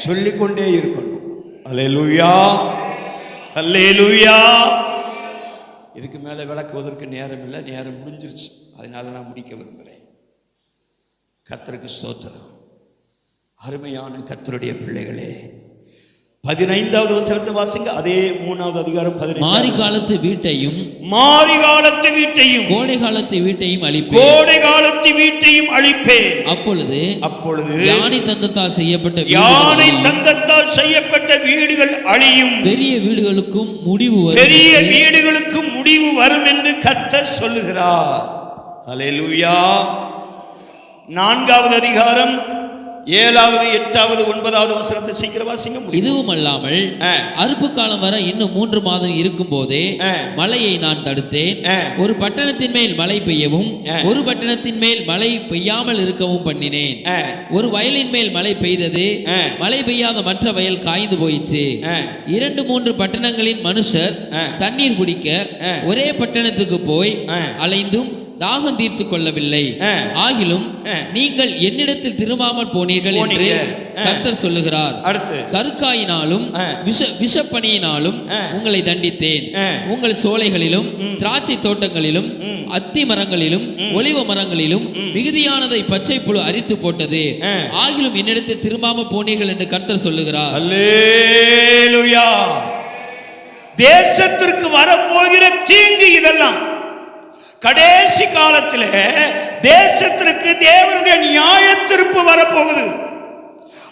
சொல்லிக்கொண்டே இருக்கணும். அல்லேலூயா, அல்லேலூயா. இதுக்கு மேல விளக்குவதற்கு நேரம் இல்லை, நேரம் முடிஞ்சிருச்சு. அதனால நான் முடிக்க விரும்புகிறேன். கர்த்தருக்கு ஸ்தோத்திரம். அருமையான கர்த்தருடைய பிள்ளைகளே, 15வது வசனத்தை வாசிங்க. அதே 3வது அதிகாரம் 15. மாரி காலத்து வீட்டையும், மாரி காலத்து வீட்டையும், கோடை காலத்து வீட்டையும் அழிப்பேன், கோடை காலத்து வீட்டையும் அழிப்பேன். அப்பொழுது யானை தந்தத்தால் செய்யப்பட்ட வீடுகள் அழியும், பெரிய வீடுகளுக்கும் முடிவு வரும், பெரிய வீடுகளுக்கும் முடிவு வரும் என்று கர்த்தர் சொல்லுகிறார். அல்லேலூயா. 4வது அதிகாரம் 7வது 8வது 9வது வசனத்தை சீக்கிரம் வாசிங்க. இதுவும் அல்லாமல் அறுப்பு காலம் வர இன்னும் 3 மாதம் இருக்கும் போதே மழையை நான் தடுத்தேன். ஒரு பட்டணத்தின் மேல் மழை பெய்யவும் ஒரு பட்டணத்தின் மேல் மழை பெய்யாமல் இருக்கவும் பண்ணினேன். ஒரு வயலின் மேல் மழை பெய்தது, மழை பெய்யாத மற்ற வயல் காய்ந்து போயிற்று. 2-3 பட்டணங்களின் மனுஷர் தண்ணீர் குடிக்க ஒரே பட்டணத்துக்கு போய் அலைந்தும் தாகம் தீர்த்து கொள்ளவில்லை. ஆகிலும் நீங்கள் என்னிடத்தில் திரும்பாமல் போனீர்கள் என்று கர்த்தர் சொல்லுகிறார். கருக்காயினாலும் விஷப்பணியினாலும் உங்களை தண்டித்தேன். உங்கள் சோலைகளிலும் திராட்சை தோட்டங்களிலும் அத்தி மரங்களிலும் ஒலிவ மரங்களிலும் மிகுதியானதை பச்சை புழு அரித்து போட்டது. ஆகிலும் என்னிடத்தில் திரும்பாமல் போனீர்கள் என்று கர்த்தர் சொல்லுகிறார். அல்லேலூயா. தேசத்திற்கு வரப்போகிற தீங்கு இதெல்லாம். கடைசி காலத்தில் தேசத்திற்கு தேவனுடைய நியாய தீர்ப்பு வரப்போகுது.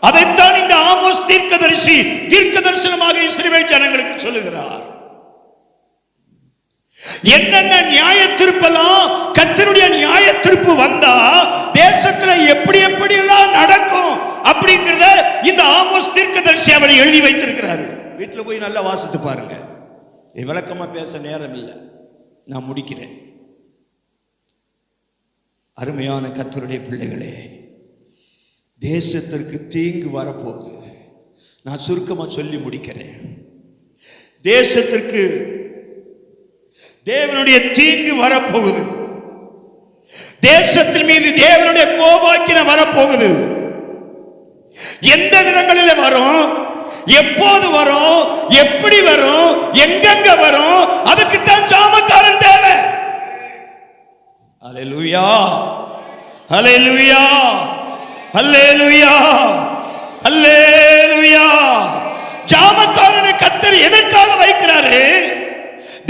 அதைத்தான் இந்த ஆமோஸ் தீர்க்கதரிசி தீர்க்க தரிசனமாக இஸ்ரவேல் ஜனங்களுக்கு சொல்லுகிறார். என்னென்ன நியாய தீர்ப்பெல்லாம், கர்த்தருடைய நியாய தீர்ப்பு வந்தா தேசத்துல எப்படி எப்படி எல்லாம் நடக்கும் அப்படிங்கறத இந்த ஆமோஸ் தீர்க்கதரிசி அவர் எழுதி வைத்திருக்கிறார். வீட்டில் போய் நல்லா வாசித்து பாருங்க. விளக்கமா பேச நேரம் இல்லை, நான் முடிக்கிறேன். அருமையான கர்த்தருடைய பிள்ளைகளே, தேசத்திற்கு தீங்கு வரப்போகுது. நான் சுருக்கமா சொல்லி முடிக்கிறேன். தேசத்திற்கு தேவனுடைய தீங்கு வரப்போகுது. தேசத்தின் மீது தேவனுடைய கோபாக்கின வரப்போகுது. எந்த விதங்களில் வரும், எப்போது வரும், எப்படி வரும், எங்கெங்க வரும், அதுக்குத்தான் ஜாமக்காரன் தேவை. அல்லேலூயா, அல்லேலூயா, அல்லேலூயா, அல்லேலூயா. ஜாமக்காரனை கர்த்தர் எதற்காக வைக்கிறாரு?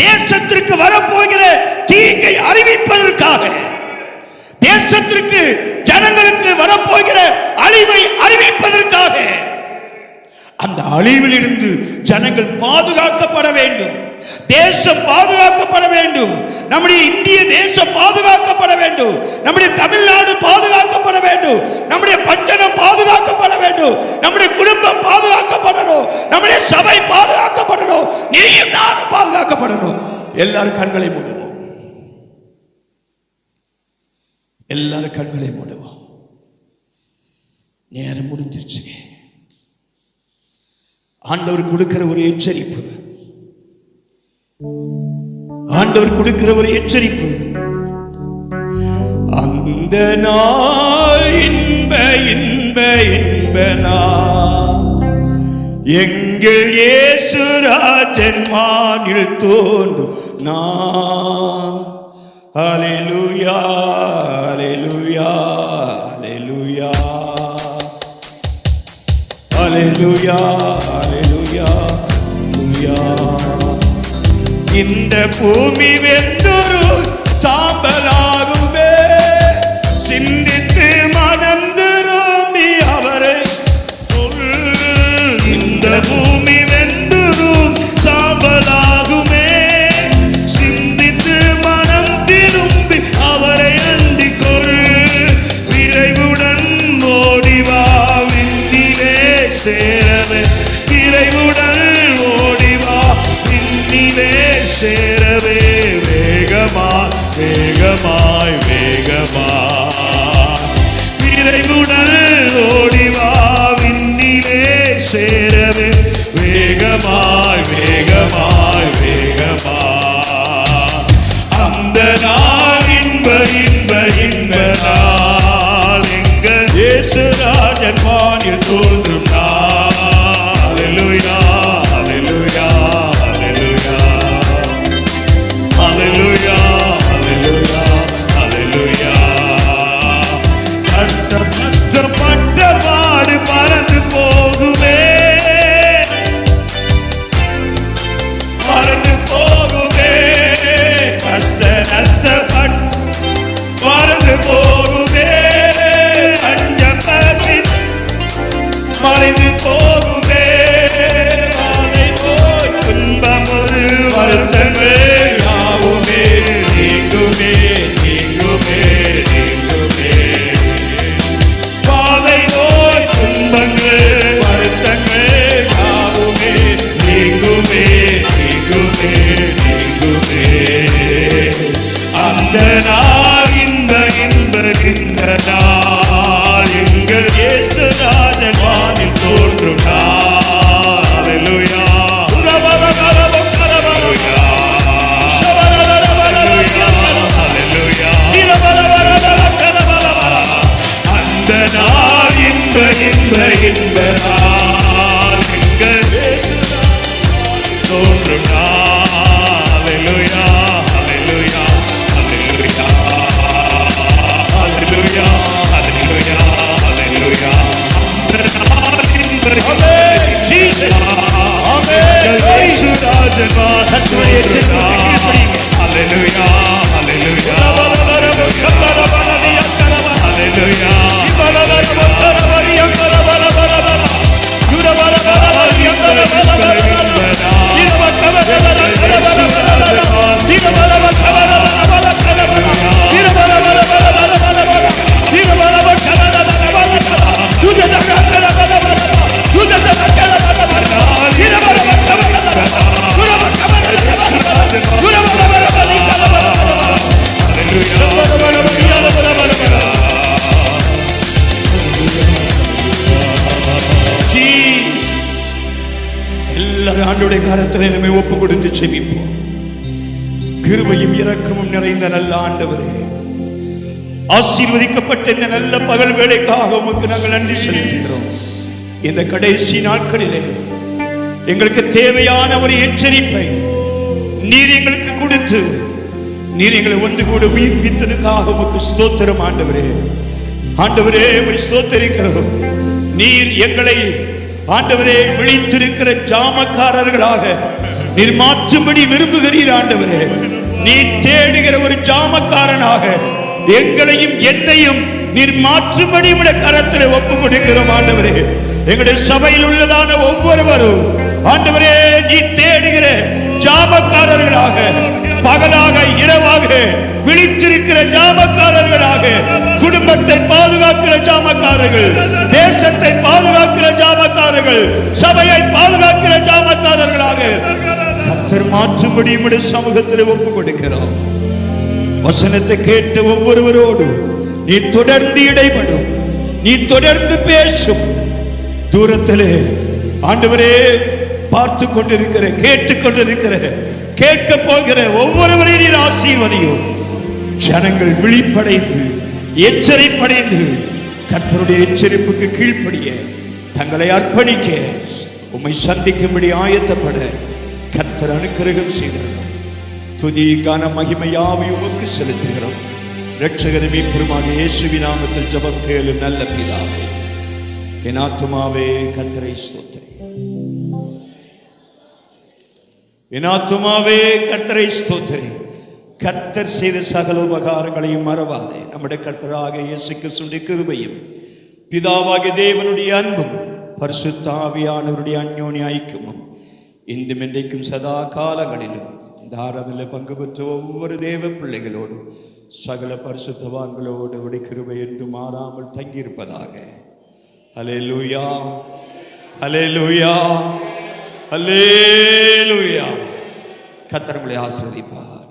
தேசத்திற்கு வரப்போகிற தீங்கை அறிவிப்பதற்காக, தேசத்திற்கு ஜனங்களுக்கு வரப்போகிற அழிவை அறிவிப்பதற்காக. அந்த அழிவில் இருந்து ஜனங்கள் பாதுகாக்கப்பட வேண்டும், தேசம் பாதுகாக்கப்பட வேண்டும், நம்முடைய இந்திய தேசம் பாதுகாக்கப்பட வேண்டும், நம்முடைய தமிழ்நாடு பாதுகாக்கப்பட வேண்டும், நம்முடைய பட்டணம் பாதுகாக்கப்பட வேண்டும், நம்முடைய குடும்பம் பாதுகாக்கப்படணும், நம்முடைய சபை பாதுகாக்கப்படணும், நீயும் நானும் பாதுகாக்கப்படணும். எல்லாரும் கண்களை மூடுவோம், எல்லாரும் கண்களை மூடுவோம். நேரம் முடிஞ்சிருச்சு. ஆண்டவர் கொடுக்கிற ஒரு எச்சரிப்பு, ஆண்டவர் கொடுக்கிற ஒரு எச்சரிப்பு. அந்த நாள் இன்ப இன்ப இன்ப நாள், எங்கள் இயேசுராஜன் வானில் தோன்றும் நாள். ஹல்லேலூயா, ஹல்லேலூயா, ஹல்லேலூயா, ஹல்லேலூயா, ஹல்லேலூயா, ஹல்லேலூயா. இந்த பூமி வெந்தொரு சாம்பலாகுமே, சிந்தித்து மனம் திரும்பி அவரை. இந்த பூமி வெந்தொரு சாம்பலாகுமே, சிந்தித்து மனம் திரும்பி அவரை அண்டிக் கொள். விரைவுடன் ஓடிவா விண்ணிலே சேரவே, விரைவுடன் ஓடிவா விண்ணிலே சேரவே. வேகமாய் வேகமாய் வேகமாய், விரைவுடன் ஓடிவா விண்ணிலே சேரவே. வேகமாய் வேகமாய் வேகமாய். அந்த நாள் இன்ப இன்ப இன்ப நாள், எங்கள் இயேசுராஜன் வானில் தோன்றும் நாள். அல்லேலூயா, அல்லேலூயா, அல்லேலூயா, அல்லேலூயா, அல்லேலூயா, அல்லேலூயா. கஷ்டப்பட்ட பாடு மறந்து போகுமே, மறந்து போகுமே. கஷ்ட நஷ்டப்பட்டு மறந்து போகுமே. அஞ்சம் பசி மறைந்து போகுமே. அதை போய் துன்பம் ஒரு வருத்தங்கள் யாவுமே நீங்குமே, நீங்குமே, நீங்குமே. பாதை போய் துன்பங்கள் வருத்தங்கள் யாவுமே நீங்குமே, நீங்குமே, நீங்குமே. அந்த நாள் இன்ப இன்ப இன்ப நாள், எங்கள் இயேசுராஜன் வானில் தோன்றும் நாள். அல்லேலூயா, அந்த நாள் இன்ப இன்ப இன்ப நாள், எங்கள் தோன்றும் நாள். அல்லேலூயா, அல்லேலூயா, அல்லேலூயா, அல்லேலூயா, அல்லேலூயா, அல்லேலூயா. அந்த நாள் இன்ப இன்ப இயேசுராஜன் வானில் தோன்றும் நாள். அல்லேலூயா, அல்லேலூயா, அல்லேலூயா. You ஆண்டவருடைய கரத்தில் நம்மை ஒப்பு கொடுத்து செபிப்போம். கிருபையும் இரக்கமும் நிறைந்த நல்ல ஆண்டவரே, ஆசீர்வதிக்கப்பட்ட இந்த நல்ல பகல் வேளைக்காக உமக்கு நாங்கள் நன்றி செலுத்துகிறோம். இந்த கடைசி நாட்களிலே எங்களுக்கு தேவையான ஒரு எச்சரிப்பை நீர் எங்களுக்கு கொடுத்து நீர் எங்களை ஒன்று கூட உயிர்ப்பித்ததுக்காக உமக்கு ஸ்தோத்திரம் ஆண்டவரே. ஆண்டவரே உம்மை ஸ்தோத்திரிக்கிறோம். நீர் எங்களை ஆண்டவரே விழித்திருக்கிற ஜாமக்காரர்களாக நீர் மாற்றும்படி விரும்புகிறீர் ஆண்டவரே. நீ தேடுகிற ஒரு ஜாமக்காரனாக எங்களையும் என்னையும் நீர் மாற்றும்படி உம்முடைய கரத்தில் ஒப்பு கொடுக்கிறோம் ஆண்டவரே. எங்களுடைய சபையில் உள்ளதான ஒவ்வொருவரும் ஆண்டவரே நீ தேடுகிற ஜாமக்காரர்களாக, பகலாக இரவாக விழித்திருக்கிற ஜாமக்காரர்களாக, குடும்பத்தை பாதுகாக்கிற ஜாமக்காரர்கள், தேசத்தை பாதுகாக்கிற ஜாமக்காரர்கள், சபையை பாதுகாக்கிற ஜாமக்காரர்களாக கர்த்தர் மாற்றும்படி உம்முடைய சமூகத்தில் ஒப்பு கொடுக்கிறோம். வசனத்தை கேட்ட ஒவ்வொருவரோடு நீ தொடர்ந்து இடைபடும், நீ தொடர்ந்து பேசும். தூரத்திலே ஆண்டவரே பார்த்து கொண்டிருக்கிற, கேட்டுக் கொண்டிருக்கிற, கேட்க போகிற ஒவ்வொருவரையும் நீர் ஆசீர்வதியும். ஜனங்கள் விழிப்படைந்து எச்சரிப்படைந்து கர்த்தருடைய எச்சரிப்புக்கு கீழ்ப்படிய தங்களை அர்ப்பணிக்க உம்மை சந்திக்கும்படி ஆயத்தப்பட கர்த்தர் அனுக்கிரகம் செய்திருக்கிறோம். துதி கான மகிமை யாவையும் உமக்கு செலுத்துகிறோம். இரட்சகர் மீட்பருமாக இயேசுவின் நாமத்தில் ஜெபம் கேளும் நல்ல பிதாவே. என் ஆத்துமாவே கர்த்தரை ஸ்தோத்திரி, என் ஆத்துமாவே கர்த்தரை ஸ்தோத்திரி. கர்த்தர் செய்த சகல உபகாரங்களையும் மறவாதே. நம்முடைய கர்த்தராக இயேசு கிறிஸ்துவின் கிருபையும் பிதாவாகிய தேவனுடைய அன்பும் பரிசுத்த ஆவியானவருடைய அந்யோன்ய ஐக்கியமும் இன்றும் இன்றைக்கும் சதா காலங்களிலும் இந்த ஆராதனையில் பங்கு பெற்ற ஒவ்வொரு தேவ பிள்ளைகளோடு சகல பரிசுத்தவான்களோடு உடைய கிருபை என்று மாறாமல் தங்கியிருப்பதாக. அல்லேலூயா, அல்லேலூயா, அல்லேலூயா. கர்த்தர் உங்களை ஆசீர்வதிப்பார்.